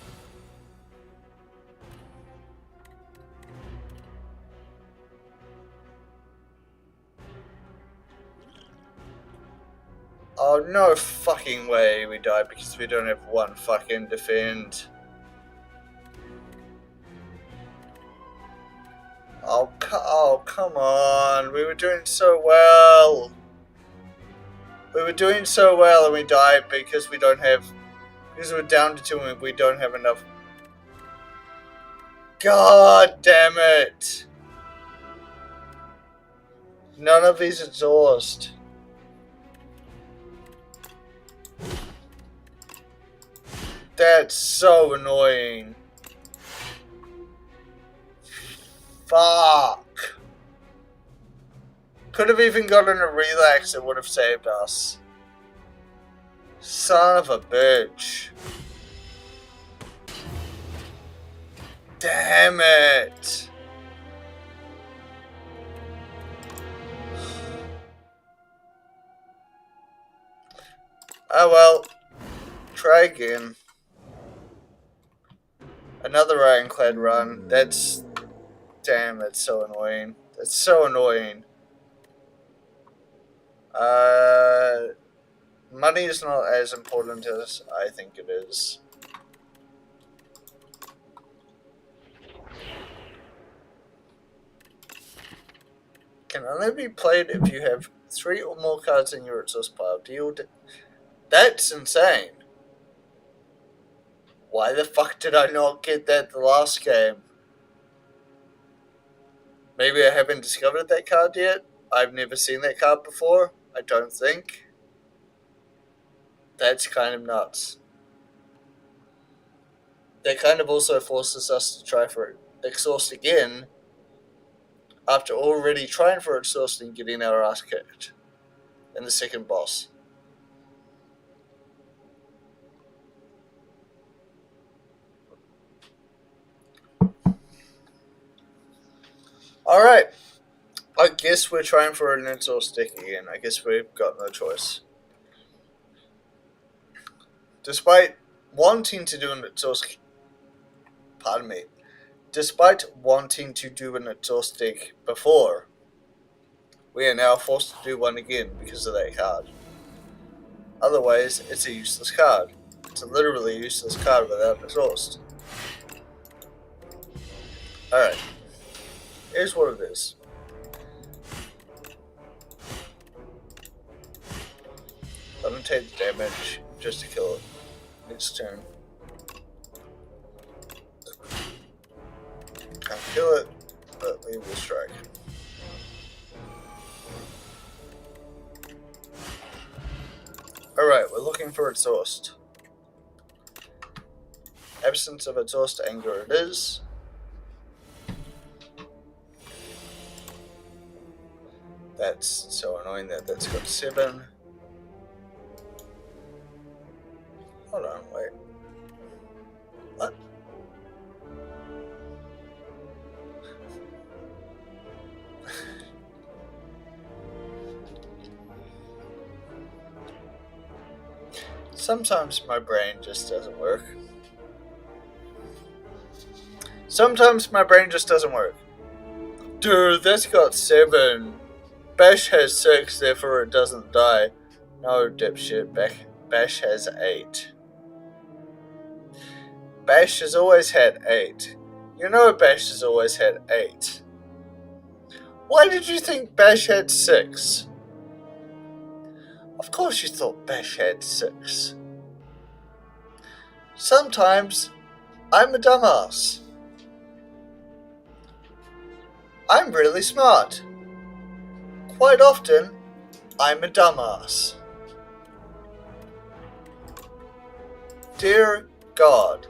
Oh, no fucking way we died because we don't have one fucking defend. Oh, come on. We were doing so well. We were doing so well and we died because we don't have... Because we're down to 2 and we don't have enough... God damn it. None of these exhaust. That's so annoying. Fuck. Could have even gotten a relax that would have saved us. Son of a bitch. Damn it. Oh well. Try again. Another ironclad run. Damn, that's so annoying. That's so annoying. Money is not as important as I think it is. Can only be played if you have 3 or more cards in your exhaust pile. That's insane. Why the fuck did I not get that the last game? Maybe I haven't discovered that card yet. I've never seen that card before. I don't think. That's kind of nuts. That kind of also forces us to try for exhaust again after already trying for exhaust and getting our ass kicked in the second boss. Alright. I guess we're trying for an exhaust stick again. I guess we've got no choice. Despite wanting to do an exhaust... Pardon me. Despite wanting to do an exhaust stick before, we are now forced to do one again because of that card. Otherwise, it's a useless card. It's a literally useless card without exhaust. Alright. Here's what it is. Let him take the damage just to kill it. Next turn. Can't kill it, but we will strike. Alright, we're looking for exhaust. Absence of exhaust, anger it is. That's so annoying that's got 7. Hold on, wait. What? Sometimes my brain just doesn't work. Sometimes my brain just doesn't work. Dude, that's got 7. Bash has 6, therefore it doesn't die. No, dipshit. Bash has 8. Bash has always had 8. You know Bash has always had 8. Why did you think Bash had 6? Of course you thought Bash had 6. Sometimes I'm a dumbass. I'm really smart. Quite often, I'm a dumbass. Dear God.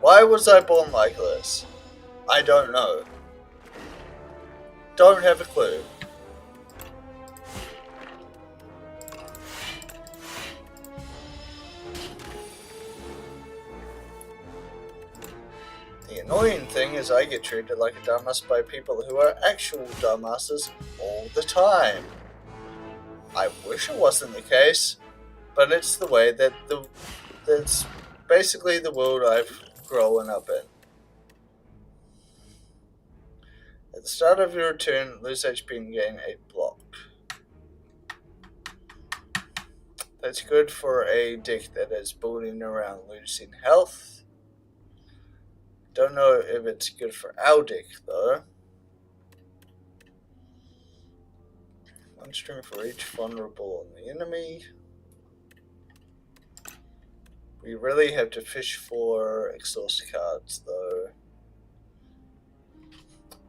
Why was I born like this? I don't know. Don't have a clue. The annoying thing is I get treated like a dumbass by people who are actual dumbasses all the time. I wish it wasn't the case, but it's the way that's basically the world I've grown up in. At the start of your turn, lose HP and gain 8 block. That's good for a deck that is building around losing health. Don't know if it's good for our deck though. 1 string for each vulnerable on the enemy. We really have to fish for exhaust cards though.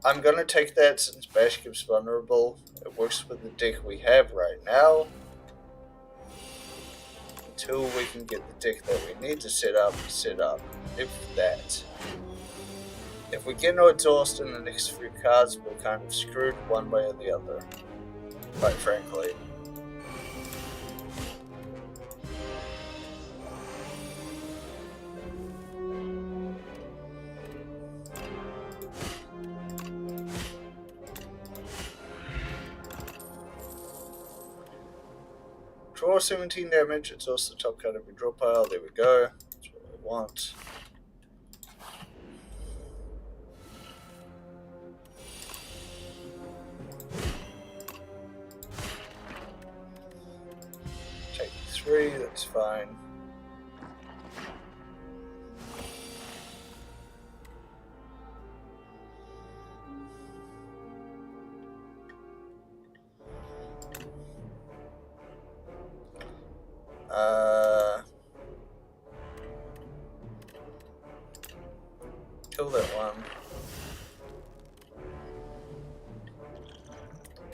I'm gonna take that since Bash gives vulnerable. It works with the deck we have right now. Until we can get the deck that we need to set up, if that. If we get no exhaust in the next few cards, we're kind of screwed one way or the other. Quite frankly. Draw 17 damage, exhaust the top card of your draw pile, there we go. That's what I want. Take 3, that's fine. Kill that one.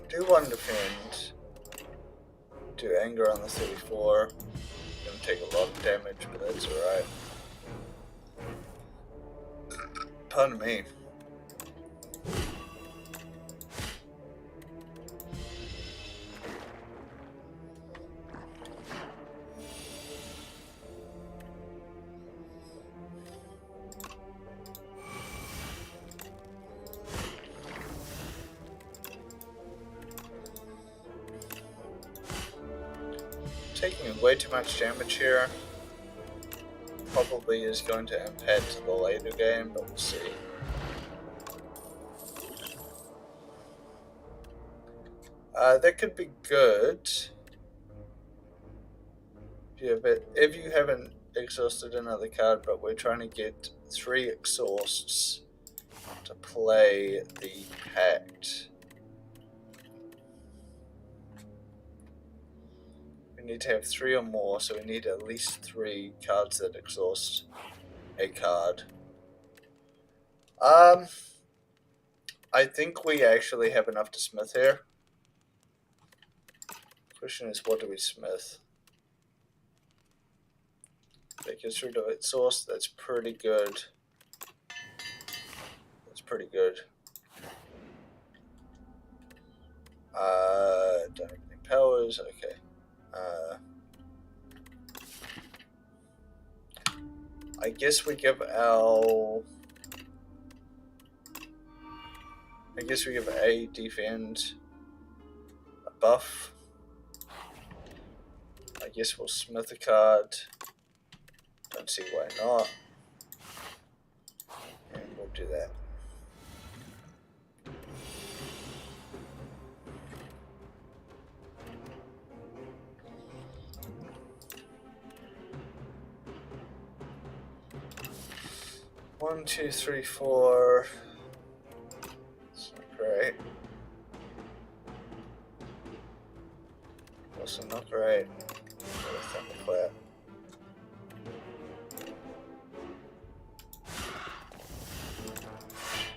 Do 1 defend. Do anger on the 34. Gonna take a lot of damage, but that's alright. Pardon me. Taking way too much damage here probably is going to impact the later game, but we'll see. That could be good if you haven't exhausted another card, but we're trying to get 3 exhausts to play the Pact. We need to have 3 or more, so we need at least 3 cards that exhaust a card. I think we actually have enough to smith here. Question is, what do we smith? That gets rid of exhaust, that's pretty good. That's pretty good. Don't have any powers, okay. I guess we give our... I guess we give A defend a buff. I guess we'll smith a card. Don't see why not. And we'll do that. One, two, three, four. It's not great. Also not great. Thunderclap.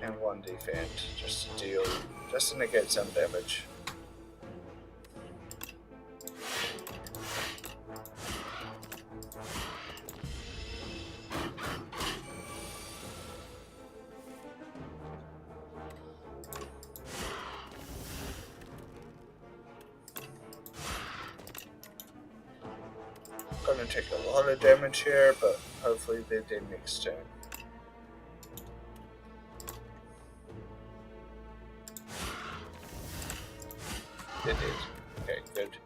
And one defend, just to deal, just to negate some damage. Gonna take a lot of damage here, but hopefully they did next turn. They did. Okay, good.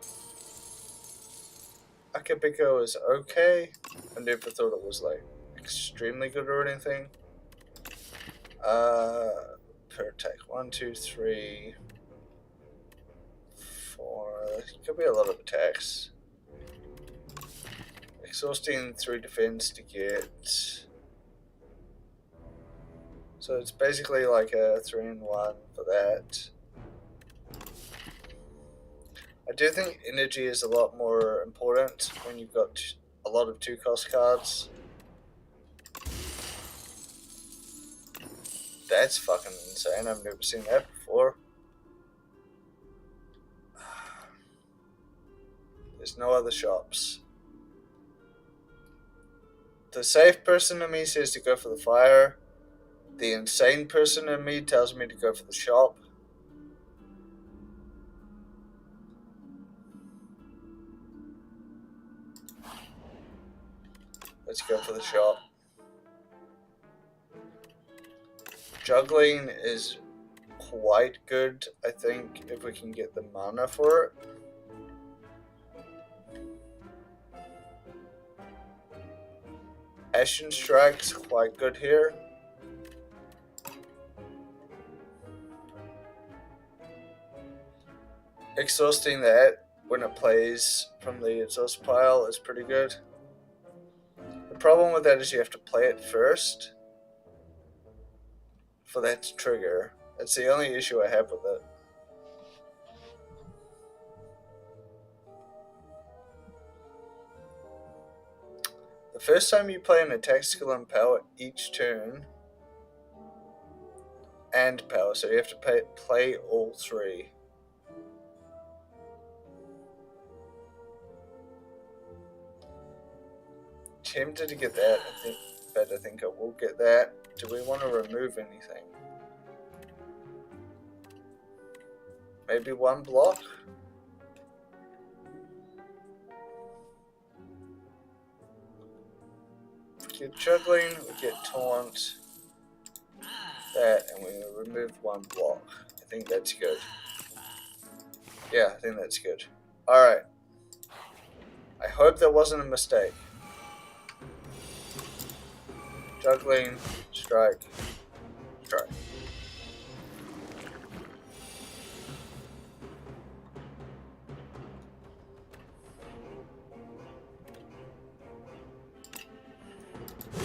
Akabiko is okay. I never thought it was like extremely good or anything. Per attack. 1, 2, 3, 4. Could be a lot of attacks. Exhausting 3 defense to get. So it's basically like a 3-in-1 for that. I do think energy is a lot more important when you've got a lot of 2-cost cards. That's fucking insane. I've never seen that before. There's no other shops. The safe person in me says to go for the fire. The insane person in me tells me to go for the shop. Let's go for the shop. Juggling is quite good, I think, if we can get the mana for it. Ashen Strike's quite good here. Exhausting that when it plays from the exhaust pile is pretty good. The problem with that is you have to play it first for that to trigger. That's the only issue I have with it. The first time you play an attack skill and power each turn, and power, so you have to play all 3. Tempted to get that, I think I will get that. Do we want to remove anything? Maybe 1 block? We get juggling, we get taunt, that, and we remove 1 block. I think that's good. Yeah, I think that's good. Alright. I hope that wasn't a mistake. Juggling, strike, strike.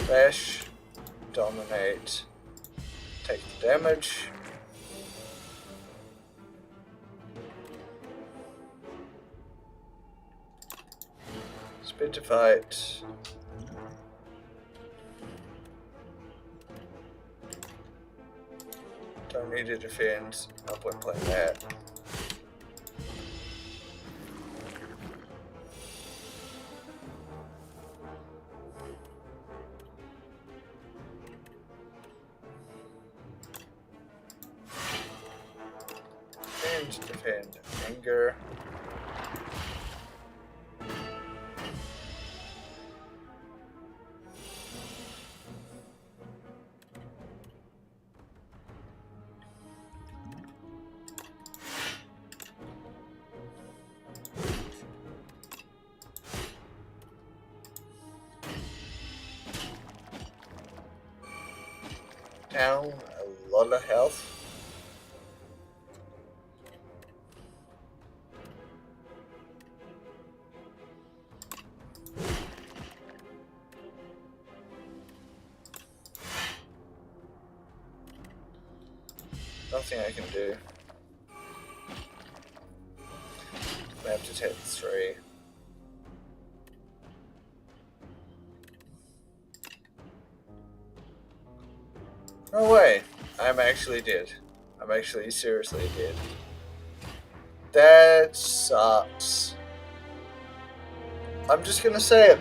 Bash, dominate, take the damage. Spit to fight. Don't need to defend. No point playing that. Defend anger. down a lot of health. Nothing I can do. I have to take 3. No way! I'm actually dead. I'm actually seriously dead. That sucks. I'm just gonna say it.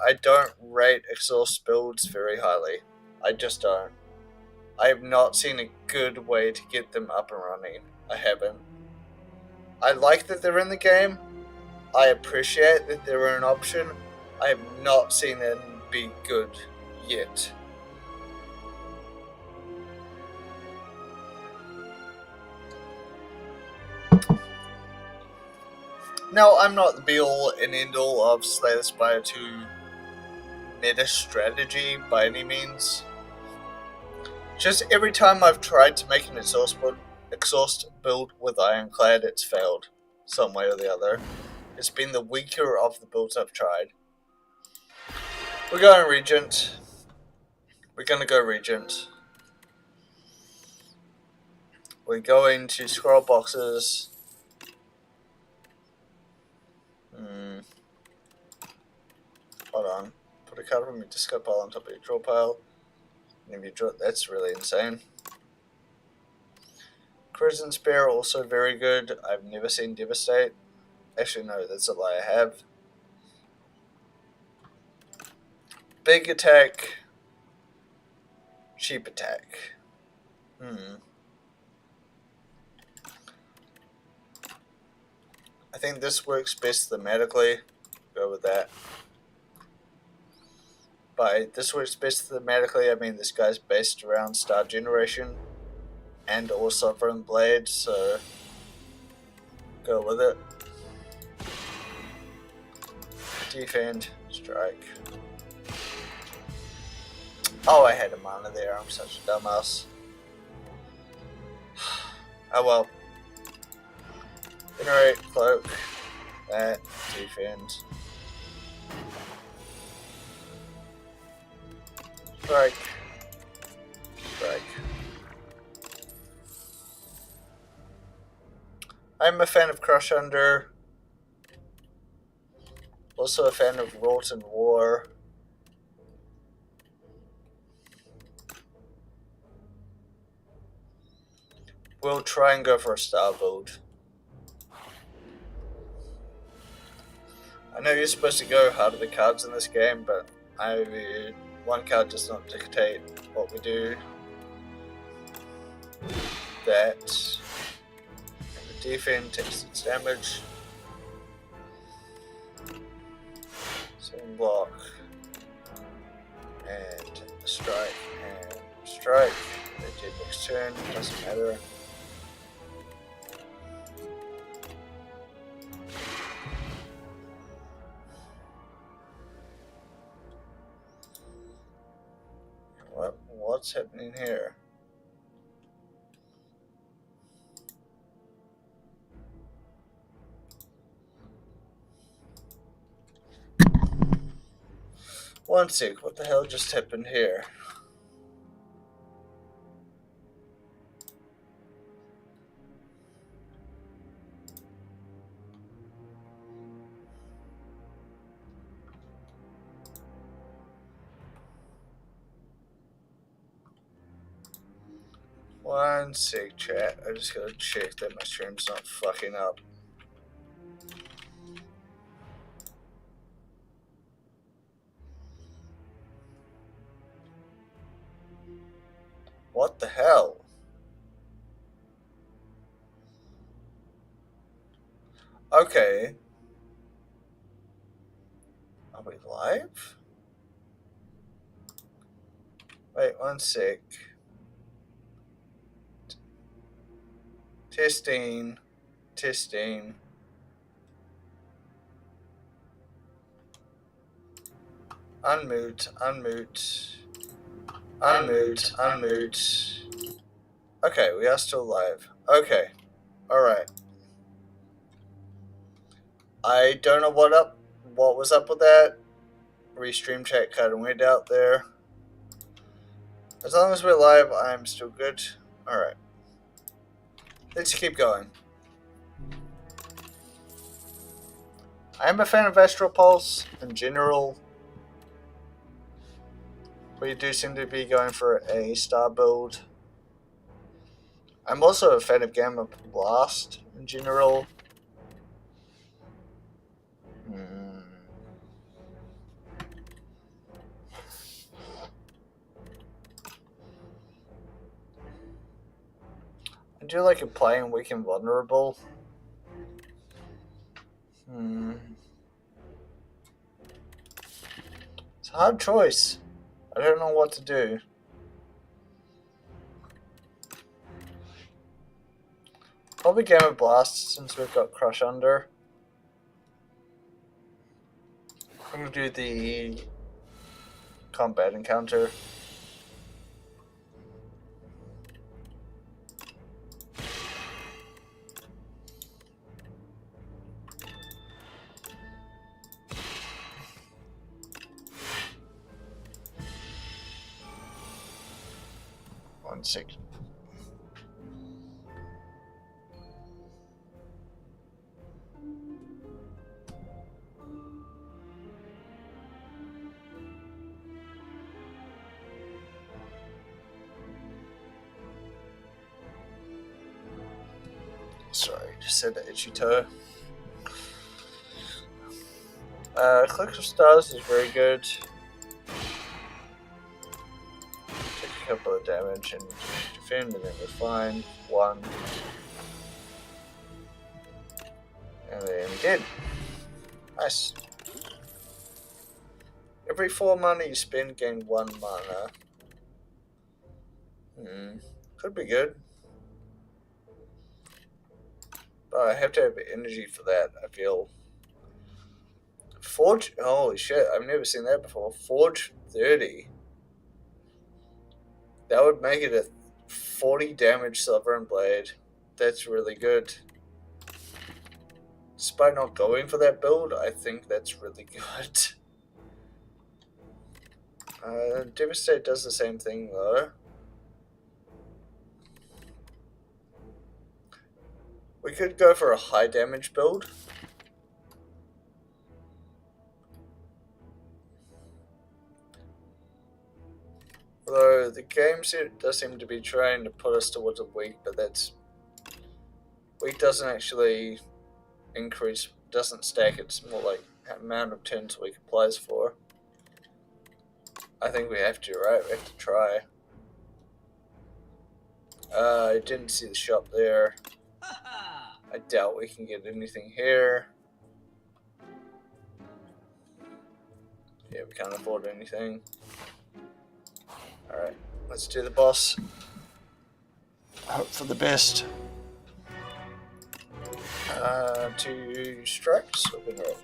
I don't rate exhaust builds very highly. I just don't. I have not seen a good way to get them up and running. I haven't. I like that they're in the game. I appreciate that they're an option. I have not seen them be good yet. Now, I'm not the be-all and end-all of Slay the Spire 2 meta strategy by any means. Just every time I've tried to make an exhaust build with Ironclad, it's failed some way or the other. It's been the weaker of the builds I've tried. We're going Regent. We're going to go Regent. We're going to scroll boxes. Hold on. Put a card from your discard pile on top of your draw pile. And if you draw, that's really insane. Crimson Spear, also very good. I've never seen Devastate. Actually, no, that's a lie. I have. Big attack. Cheap attack. I think this works best thematically. Go with that. By this works best thematically, I mean this guy's based around Star Generation and or Sovereign Blade, so go with it. Defend, strike. Oh, I had a mana there. I'm such a dumbass. Oh well. Generate, cloak, that, defend. Strike. Strike. I'm a fan of Crush Under. Also a fan of Rotten War. We'll try and go for a star build. I know you're supposed to go harder the cards in this game, but one card does not dictate what we do. That. And the defend takes its damage. Swing block. And strike. And strike. They did next turn, doesn't matter. What's happening here? One sec, what the hell just happened here? One sec, chat. I just gotta check that my stream's not fucking up. What the hell? Okay. Are we live? Wait, one sec. Testing. Testing. Unmute. Unmute. Unmoved, unmoved. Okay, we are still alive. Okay, alright. I don't know what was up with that. Restream chat kind of went out there. As long as we're live, I'm still good. Alright. Let's keep going. I am a fan of Astral Pulse in general. We do seem to be going for a star build. I'm also a fan of Gamma Blast in general. I do like it playing Weak and Vulnerable. It's a hard choice. I don't know what to do. Probably Gamma Blast since we've got Crush Under. I'm going to do the combat encounter. One second. Sorry, just said the itchy toe. Click of Stars is very good. Take a couple of damage and defend, and then we're fine. One. And then dead. Nice. Every 4 mana you spend, gain 1 mana. Could be good. But I have to have energy for that, I feel. Forge, holy shit, I've never seen that before. Forge 30. That would make it a 40 damage Sovereign Blade. That's really good. Despite not going for that build, I think that's really good. Devastate does the same thing though. We could go for a high damage build. Although the game does seem to be trying to put us towards a weak, but that's weak doesn't actually increase, doesn't stack. It's more like the amount of turns weak applies for. I think we have to, right? We have to try. I didn't see the shop there. I doubt we can get anything here. Yeah, we can't afford anything. Alright, let's do the boss. Hope for the best. 2 strikes.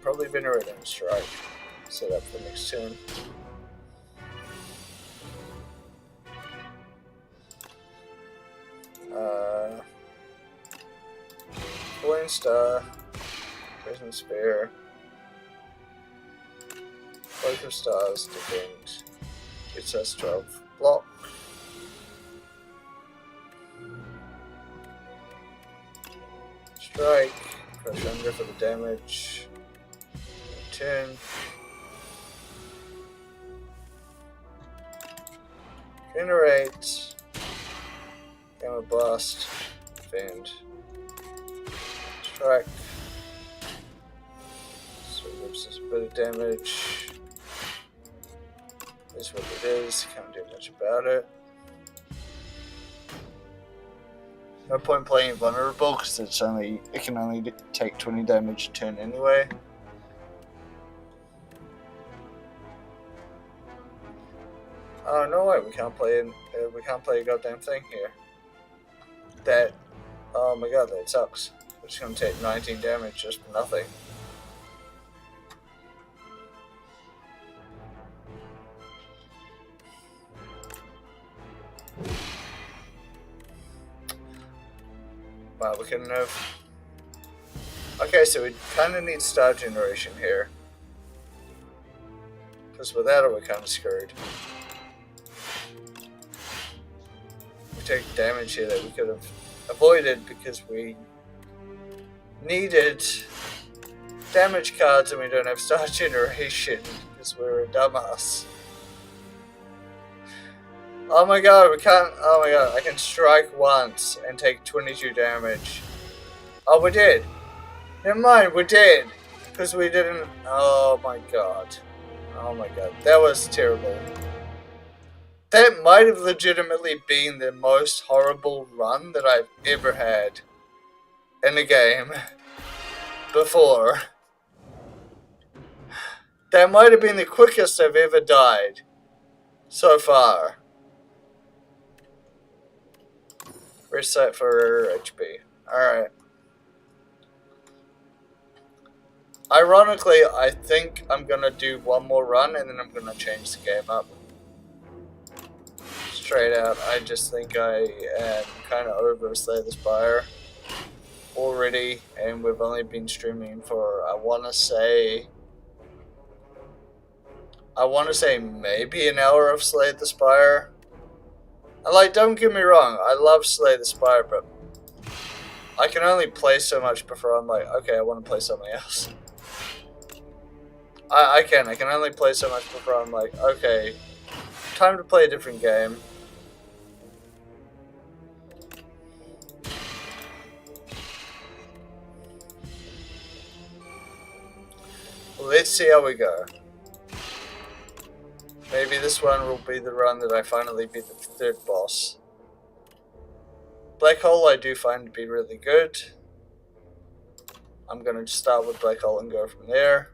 Probably Venerate and strike. Set up for next turn. Coin Star. Prison Spare. Cloak of Stars, defend. Gets us 12 block. Strike. Crush Under for the damage. Turn. Generate. Gamma Blast. Defend. Strike. So it gives us a bit of damage. Is what it is, can't do much about it. No point playing Vulnerable because it can only take 20 damage a turn anyway. Oh no way, we can't play a goddamn thing here. Oh my god, that sucks. We're just gonna take 19 damage just for nothing. Wow, we couldn't have. Okay, so we kind of need star generation here. Because without it, we're kind of screwed. We take damage here that we could have avoided because we needed damage cards and we don't have star generation because we're a dumbass. Oh my god, we can't. Oh my god, I can strike once and take 22 damage. Oh, we did. Never mind, we did. Because we didn't. Oh my god. Oh my god, that was terrible. That might have legitimately been the most horrible run that I've ever had in a game before. That might have been the quickest I've ever died so far. Reset for HP. Alright. Ironically, I think I'm gonna do one more run and then I'm gonna change the game up. Straight out, I just think I am kind of over Slay the Spire already, and we've only been streaming for, I want to say maybe an hour of Slay the Spire. And like, don't get me wrong, I love Slay the Spire, but I can only play so much before I'm like, okay, I want to play something else. I can only play so much before I'm like, okay, time to play a different game. Let's see how we go. Maybe this one will be the run that I finally beat the third boss. Black Hole I do find to be really good. I'm going to start with Black Hole and go from there.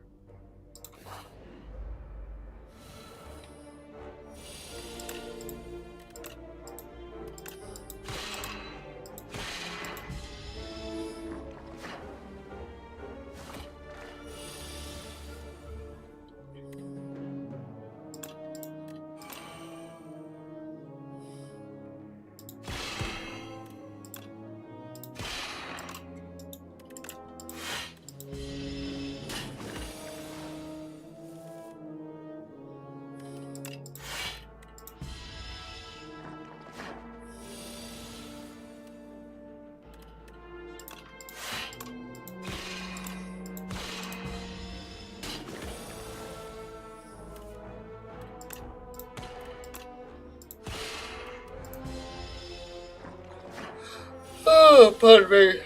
Oh, pardon me.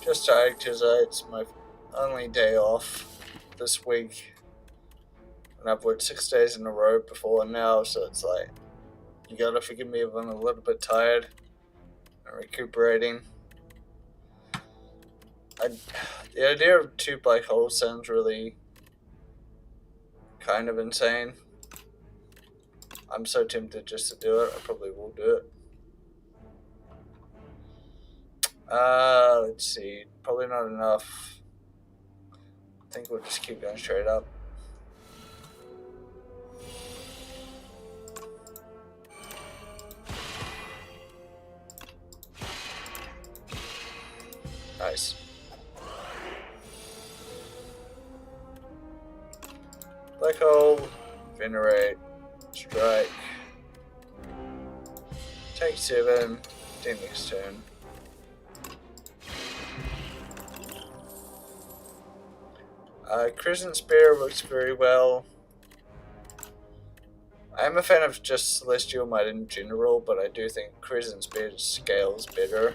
Just tired because it's my only day off this week. And I've worked 6 days in a row before now, so it's like, you gotta forgive me if I'm a little bit tired and recuperating. The idea of 2 black holes sounds really kind of insane. I'm so tempted just to do it. I probably will do it. Let's see. Probably not enough. I think we'll just keep going straight up. Nice. Black hole, venerate, strike, take 7, do next turn. Crimson Spear works very well. I'm a fan of just Celestial Might in general, but I do think Crimson Spear scales better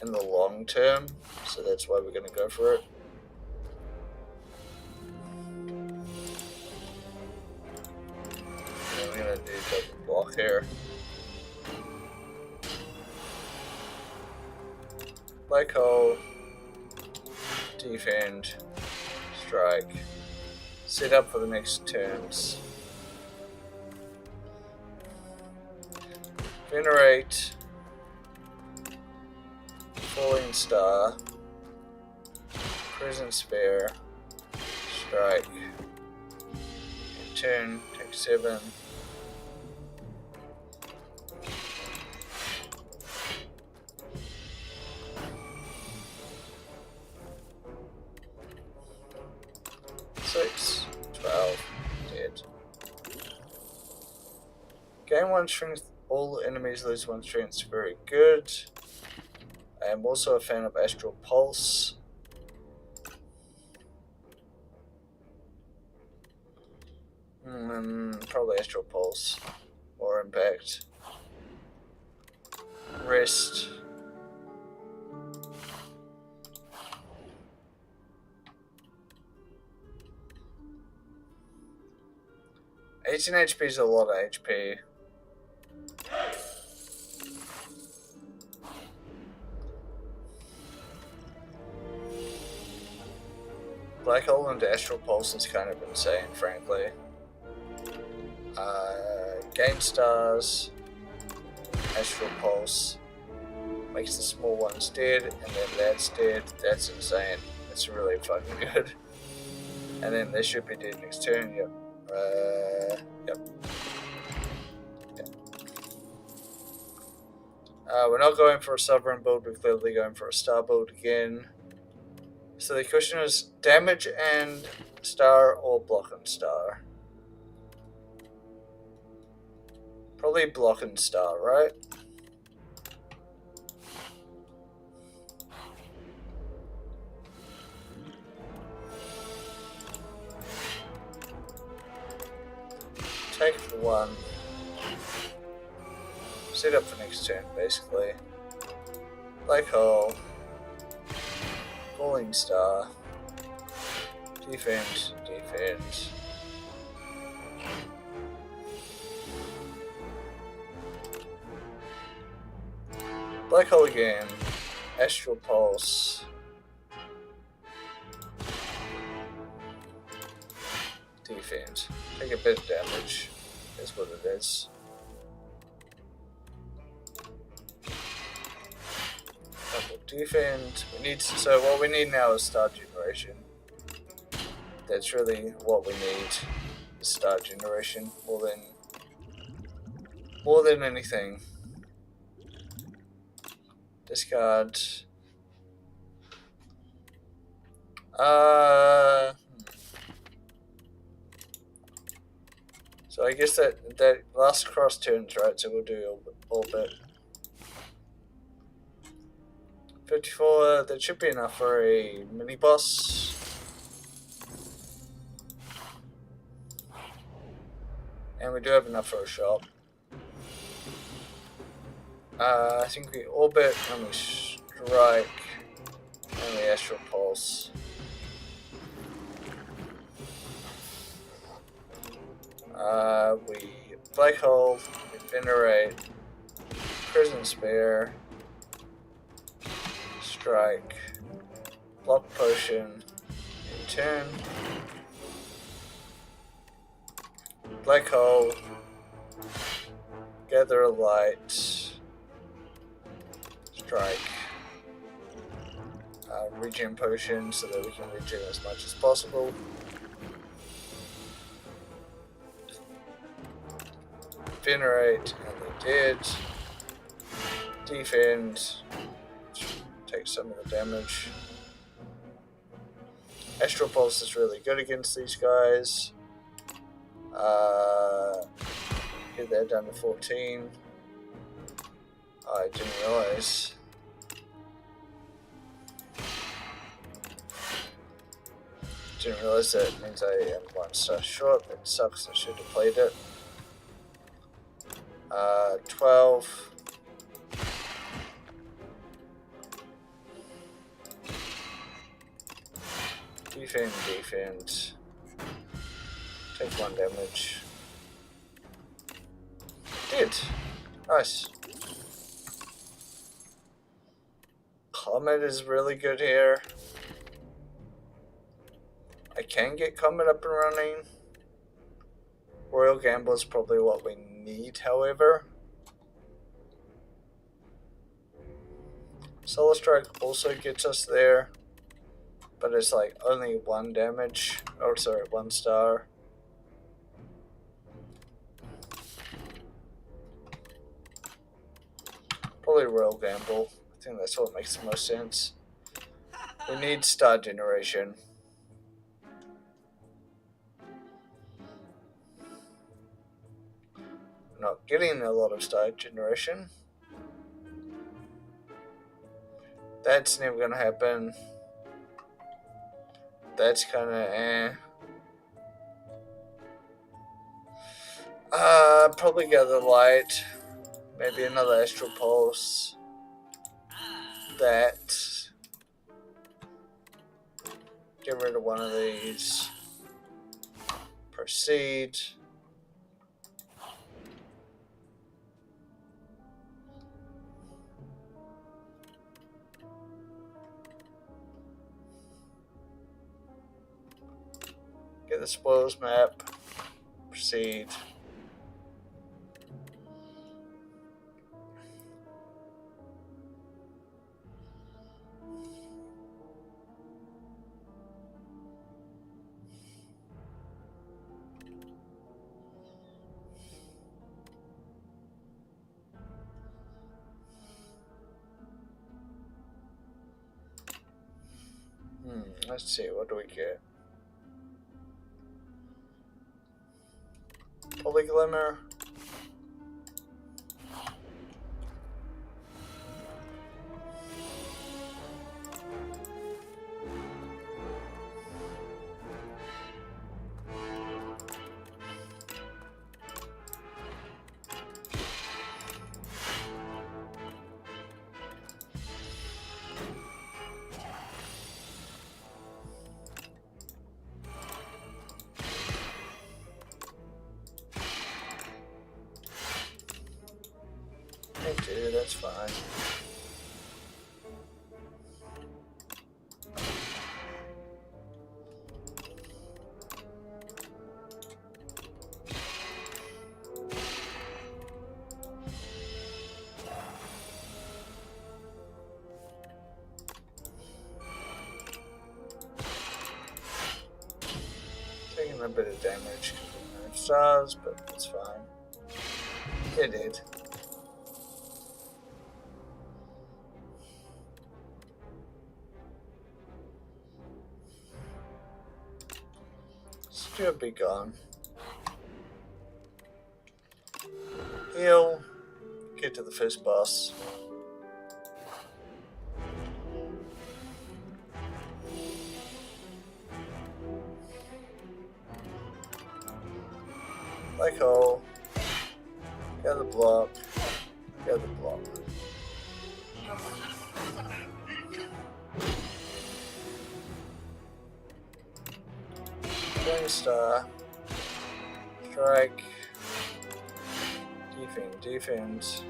in the long term, so that's why we're going to go for it. And we're going to do double block here. Black hole, defend, strike, set up for the next turns. Venerate, Falling Star, Prison Spare. Strike. Turn. Take 7. Six. 12. Dead. Gain 1 strength. All enemies lose 1 strength. Very good. I am also a fan of Astral Pulse. Probably Astral Pulse. More impact. Rest. $18 HP is a lot of HP. Black Hole and Astral Pulse is kind of insane, frankly. Gain stars. Astral Pulse. Makes the small ones dead, and then that's dead. That's insane. That's really fucking good. And then they should be dead next turn, yep. Yep. We're not going for a Sovereign build, we're clearly going for a Star build again. So the question is damage and star or block and star? Probably block and star, right? Take the 1. Set up for next turn, basically. Black Hole. Falling Star. Defend. Defend. Black Hole again. Astral Pulse. Defend. Take a bit of damage. Is what it is. Defend. We need. So what we need now is star generation. That's really what we need. Is star generation more than anything. Discard. So I guess that last cross turns, right? So we'll do orbit. 54, that should be enough for a mini boss. And we do have enough for a shop. I think we orbit and we strike and we Astral Pulse. We Black Hole, we Venerate, Prison Spare, Strike, Block Potion, in turn, Black Hole, Gather a Light, Strike, Regen Potion so that we can regen as much as possible. Venerate, and they did. Defend, take some of the damage. Astral Pulse is really good against these guys. Get that down to 14. I didn't realize. Didn't realize that means I am 1 star short. That sucks, I should have played it. 12. Defend, defend. Take 1 damage. Did. Nice. Comet is really good here. I can get Comet up and running. Royal Gamble is probably what we need, however. Solar Strike also gets us there. but it's like only 1 damage. Oh, sorry, 1 star. Probably royal gamble. I think that's what makes the most sense. We need star generation. Not getting a lot of star generation. That's never gonna happen. That's kind of eh. Probably gather light. Maybe another astral pulse. That. Get rid of one of these. Proceed. Get the spoils map. Proceed. Let's see, what do we get? Polyglimmer. Dude, that's fine. Taking a bit of damage because of stars, but that's fine. It did. Still be gone. Heal. Get to the first boss. Black hole. Gather block. Gather block. Flame star. Strike. Defend. Defense.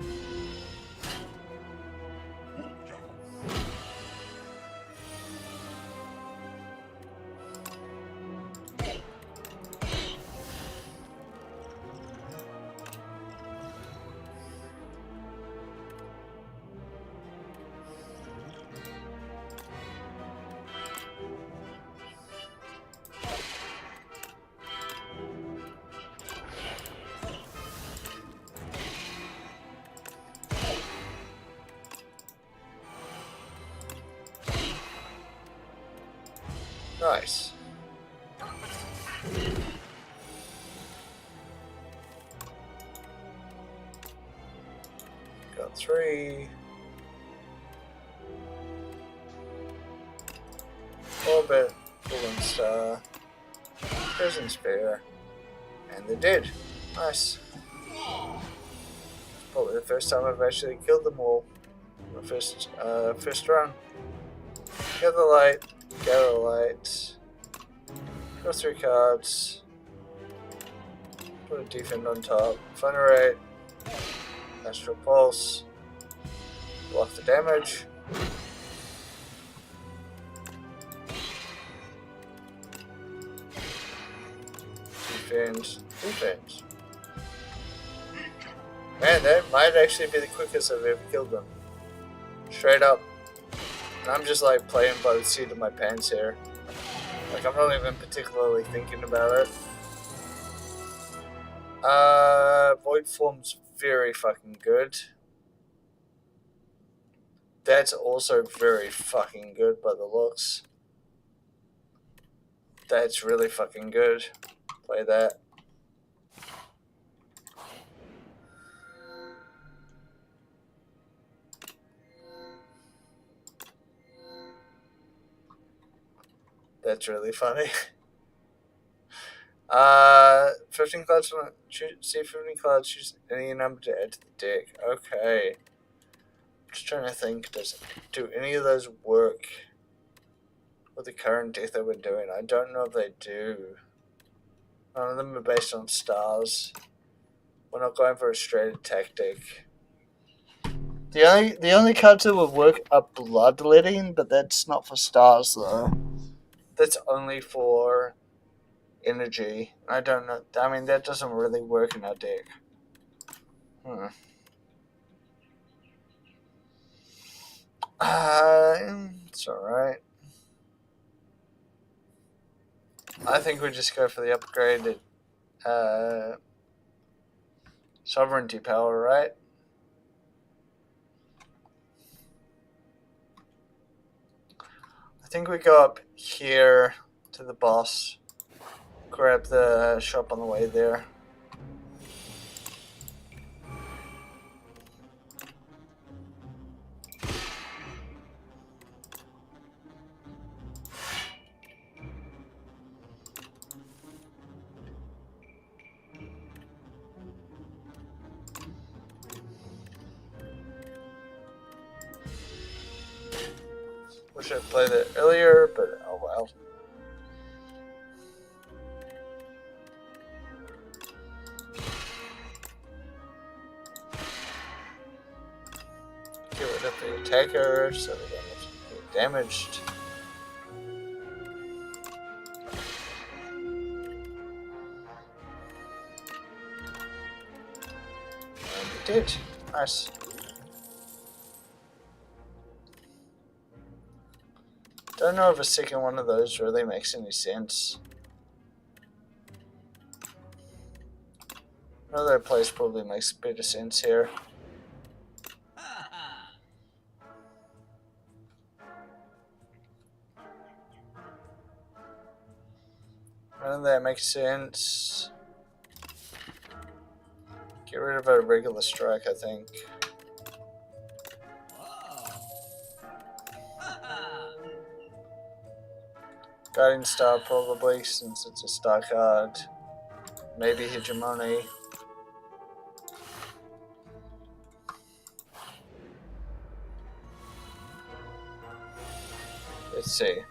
Nice. Got 3. Orbit, Golden Star, Prison Spear, and they're dead. Nice. Probably the first time I've actually killed them all. My first run. Gather light. Gather light. Draw 3 cards. Put a defend on top. Venerate. Astral Pulse. Block the damage. Defend. Defend. Man, that might actually be the quickest I've ever killed them. Straight up. And I'm just like playing by the seat of my pants here. Like, I'm not even particularly thinking about it. Void Form's very fucking good. That's also very fucking good by the looks. That's really fucking good. Play that. That's really funny. 15 cards. See 15 cards. Choose any number to add to the deck. Okay. Just trying to think. Do any of those work with the current deck that we're doing? I don't know if they do. None of them are based on stars. We're not going for a straight attack deck. The only cards that would work are Bloodletting, but that's not for stars though. That's only for energy. I don't know. I mean, that doesn't really work in our deck. It's alright. I think we just go for the upgraded sovereignty power, right? I think we go up here to the boss, grab the shop on the way there. Wish I'd played it earlier, but oh well. Get rid of the attacker so we don't have to get damaged. And we did. Nice. Don't know if a second one of those really makes any sense. Another place probably makes a bit of sense here. None of that makes sense. Get rid of a regular strike, I think. Guiding Star probably, since it's a star card. Maybe Hegemony. Let's see.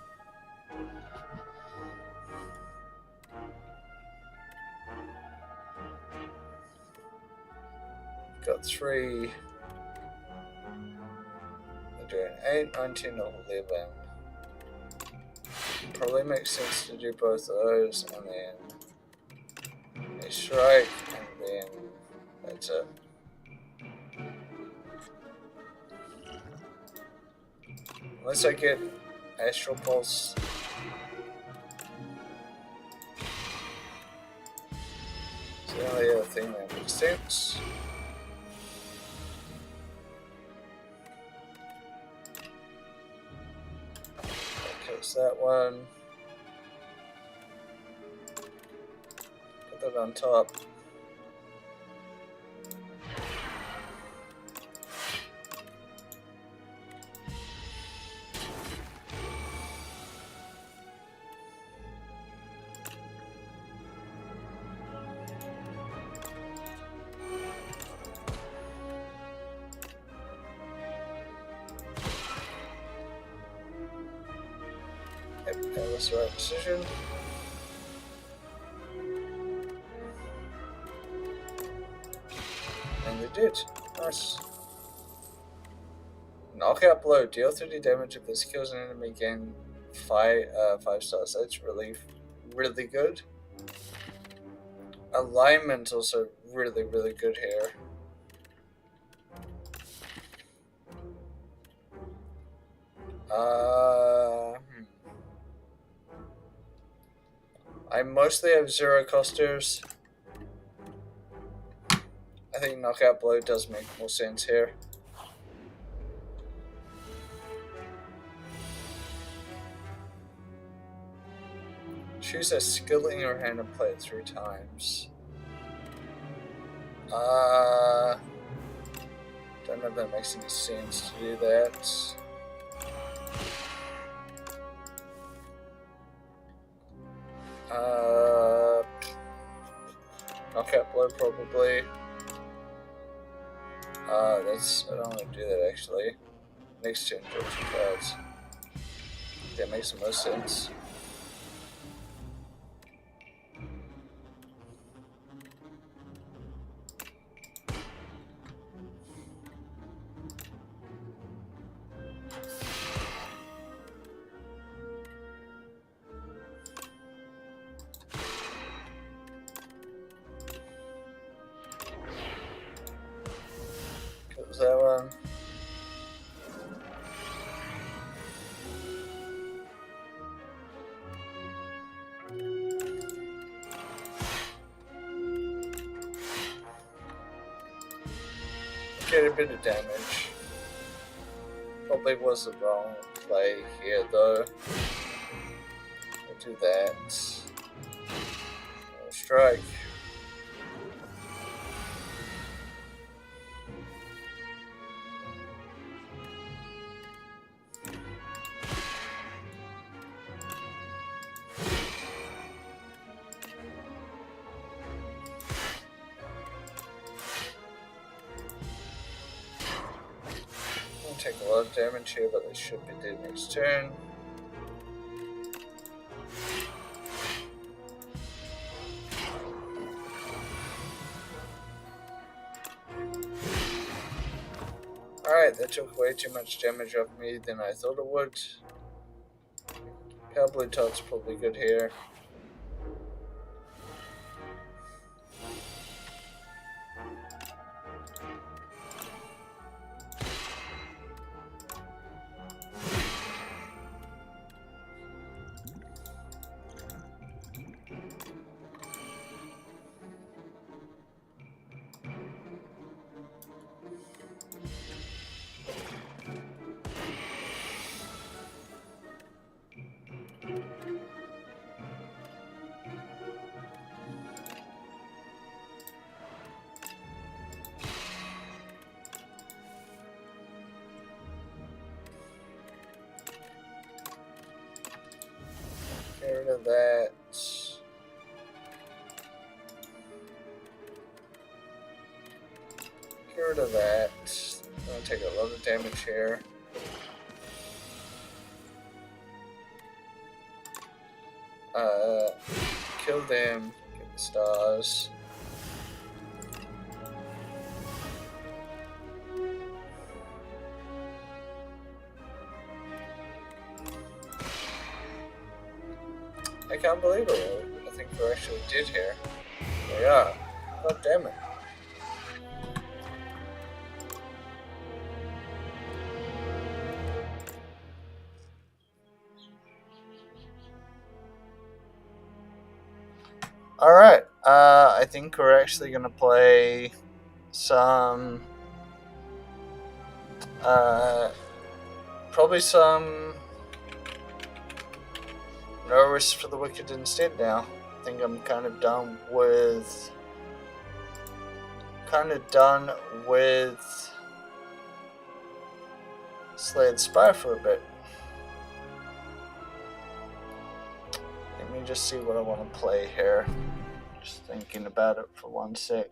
Got 3. We're doing 8, 19, 11. Probably makes sense to do both of those, and then a strike, and then that's it. Unless I get Astral Pulse. It's the only other thing that makes sense. That one. Put that on top. That was the right decision. And they did. Nice. Knockout blow. Deal 30 damage if this kills an enemy, gain 5 stars. That's really good. Alignment's also really good here. I mostly have zero costers. I think knockout blow does make more sense here. Choose a skill in your hand and play it 3 times. Don't know if that makes any sense to do that. Knockout blow probably. I don't want to do that actually. Next turn, draw 2 cards. That makes the most sense. Kills that one. Get a bit of damage. Probably was the wrong play here though. We'll do that. We'll strike. Take a lot of damage here, but they should be dead next turn. Alright, that took way too much damage off me than I thought it would. Pale Blue Tot's probably good here. Get rid of that. Get rid of that. I'm gonna take a lot of damage here. Kill them. Get the stars. I can't believe it. I think we actually did here. We are. God damn it. Alright, I think we're actually going to play some, probably some No Risk for the Wicked instead now. I think I'm kind of done with Slay the Spire for a bit. Let me just see what I want to play here. Just thinking about it for one sec.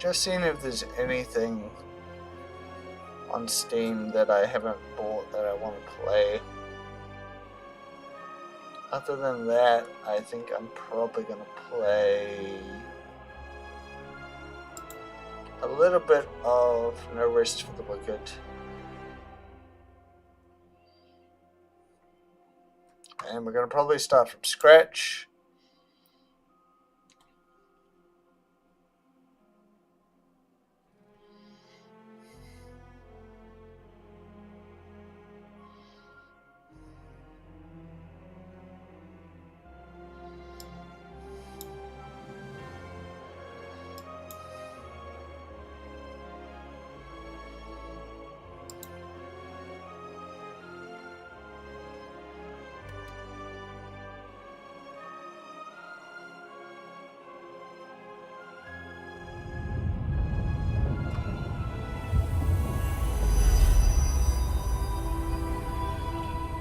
Just seeing if there's anything on Steam that I haven't bought that I want to play. Other than that, I think I'm probably going to play a little bit of No Rest for the Wicked. And we're going to probably start from scratch.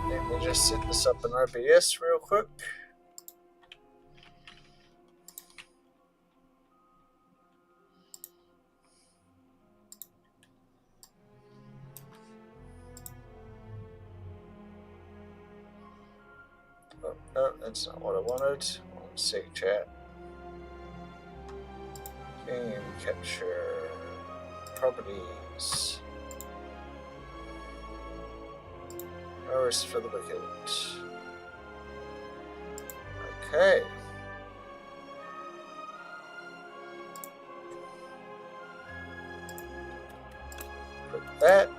Let me just set this up in OBS real quick. Oh, no, that's not what I wanted. One sec, chat. Game capture properties. No Rest for the Wicked. Okay. Put that.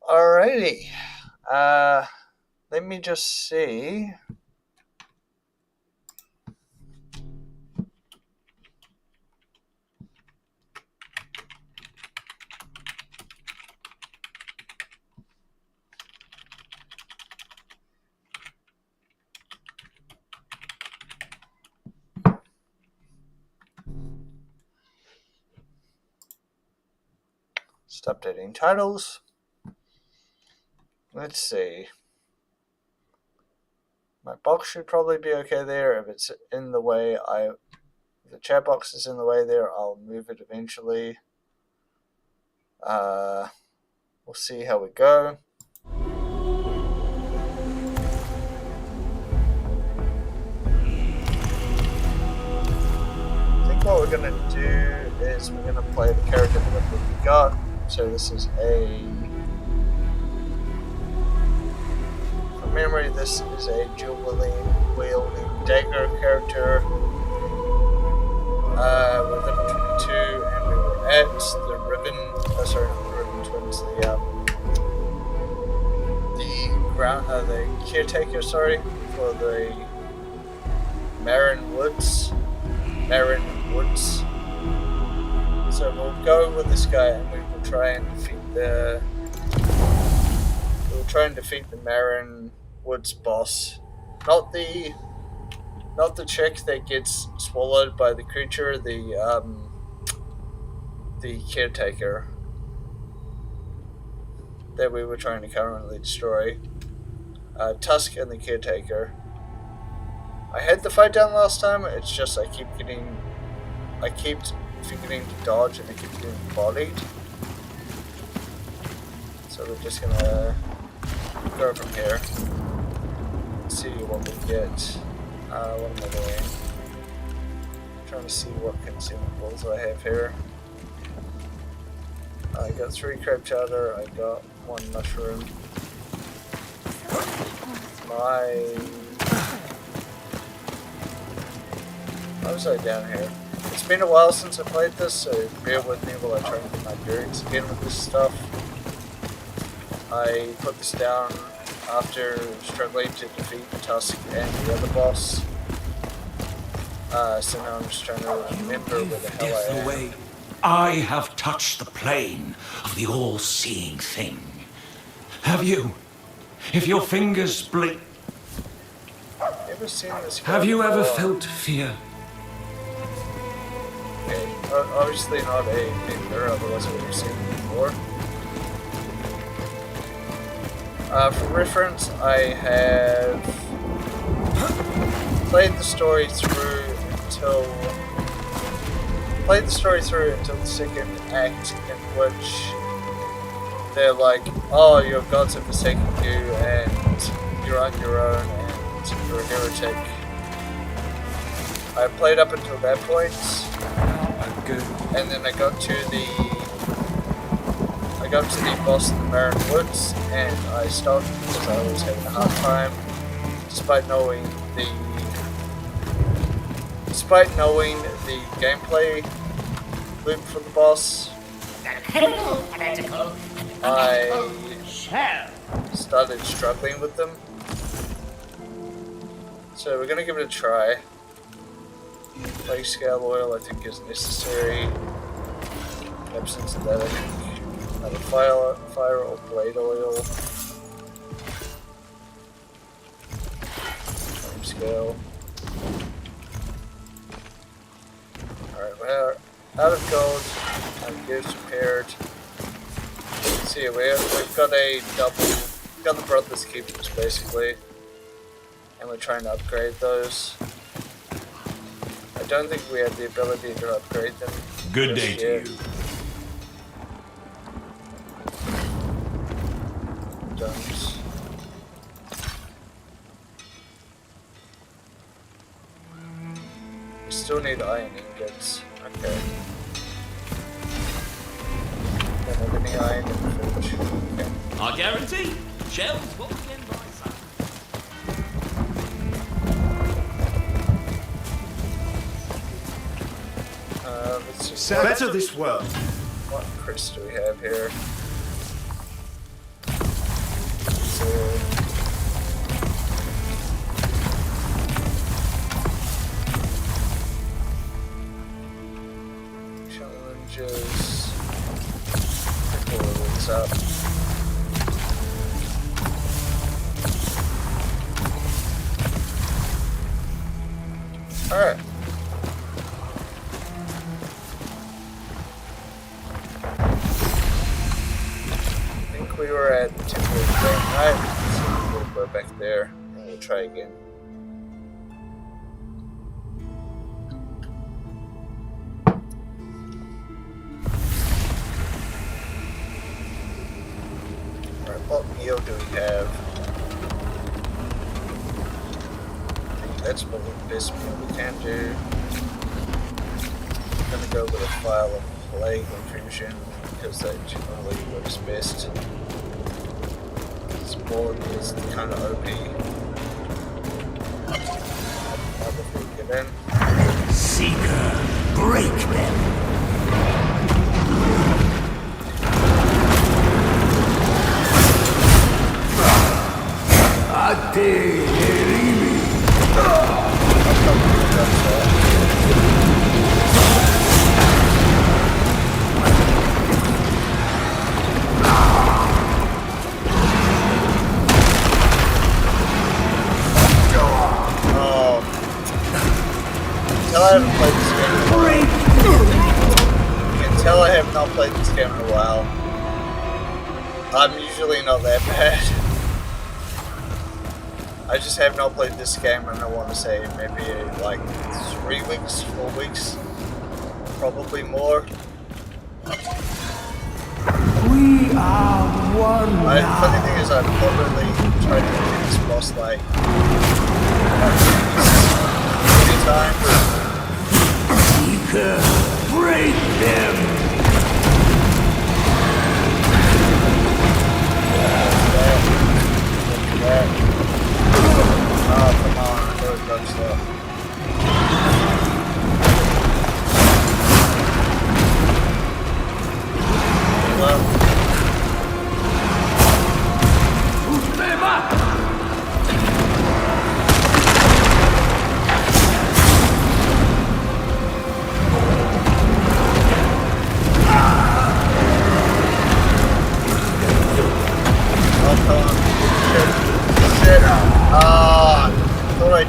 Alrighty. Let me just see. Just updating titles. Let's see. My box should probably be okay there. If it's in the way, if the chat box is in the way there, I'll move it eventually. We'll see how we go. I think what we're going to do is we're going to play the character that we've got. So this is from memory, this is a dual-wielding dagger character with level 22, and we were at the Ribbon, sorry, not the Ribbon Twins, the caretaker, sorry, for the Marin Woods. So we'll go with this guy, and we will try and defeat the Marin Woods boss. Not the chick that gets swallowed by the creature, the caretaker that we were trying to currently destroy. Tusk and the caretaker. I had the fight down last time, it's just I keep forgetting to dodge and I keep getting bodied. So we're just gonna go from here. See what we get. What am I doing? Trying to see what consumables I have here. I got 3 crab chowder, I got 1 mushroom. How was I down here? It's been a while since I played this, so bear with me while I try and get my bearings again with this stuff. I put this down after struggling to defeat Tusk and the other boss. So now I'm just trying to remember where the hell I am. Away. I have touched the plane of the all-seeing thing. Have you? If your fingers blink... Never seen this guy Have you before. ever felt fear? Okay, obviously not a member, otherwise I would have seen it before. For reference, I have played the story through until played the story through until the second act, in which they're like, oh, your gods have forsaken you, and you're on your own, and you're a heretic. I played up until that point, and then I got to the boss in the Barren Woods, and I stopped because I was having a hard time, despite knowing the gameplay loop for the boss. I started struggling with them, so we're gonna give it a try. Plague scale oil I think is necessary. Absence of that I think another fire or blade oil. Flame scale. Alright, we're out of gold. Our gear's repaired. So yeah, we've got got the Brothers Keepers basically. And we're trying to upgrade those. I don't think we have the ability to upgrade them. Good day to you. Don't. We still need iron ingots. Okay. Don't have any iron in the fridge. Okay. I guarantee, shells will begin by sun. Let's just Better this world. what Chris do we have here? So, challenges. Pull this up. Alright. We were at the temporary frame, right? So we'll go back there and we'll try again. Alright, what meal do we have? I think that's probably the best meal we can do. I'm gonna go with a file of plague infusion because that generally works best. Board is kind of OP. Now before we get in. Seeker, break them. Ate erimi. I haven't played this game in a while. You can tell I have not played this game in a while. I'm usually not that bad. I just have not played this game and I want to say maybe like 3 weeks, 4 weeks, probably more. We are one The funny thing is I've probably tried to do this boss like 3 times. break them. Oh, come on, I thought it got stuff. Well.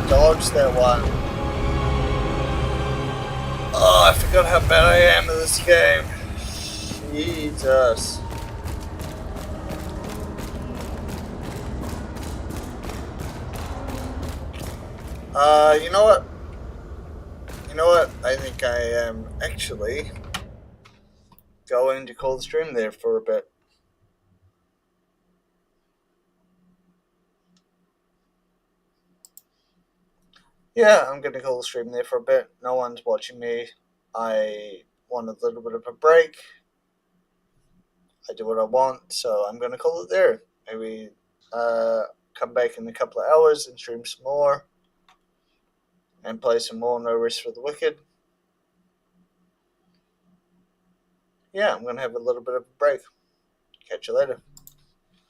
Dodge that one. Oh, I forgot how bad I am at this game. Jesus. You know what? You know what? I think I am actually going to call the stream there for a bit. Yeah, I'm going to call the stream there for a bit. No one's watching me. I want a little bit of a break. I do what I want, so I'm going to call it there. Maybe come back in a couple of hours and stream some more and play some more No Rest for the Wicked. Yeah, I'm going to have a little bit of a break. Catch you later.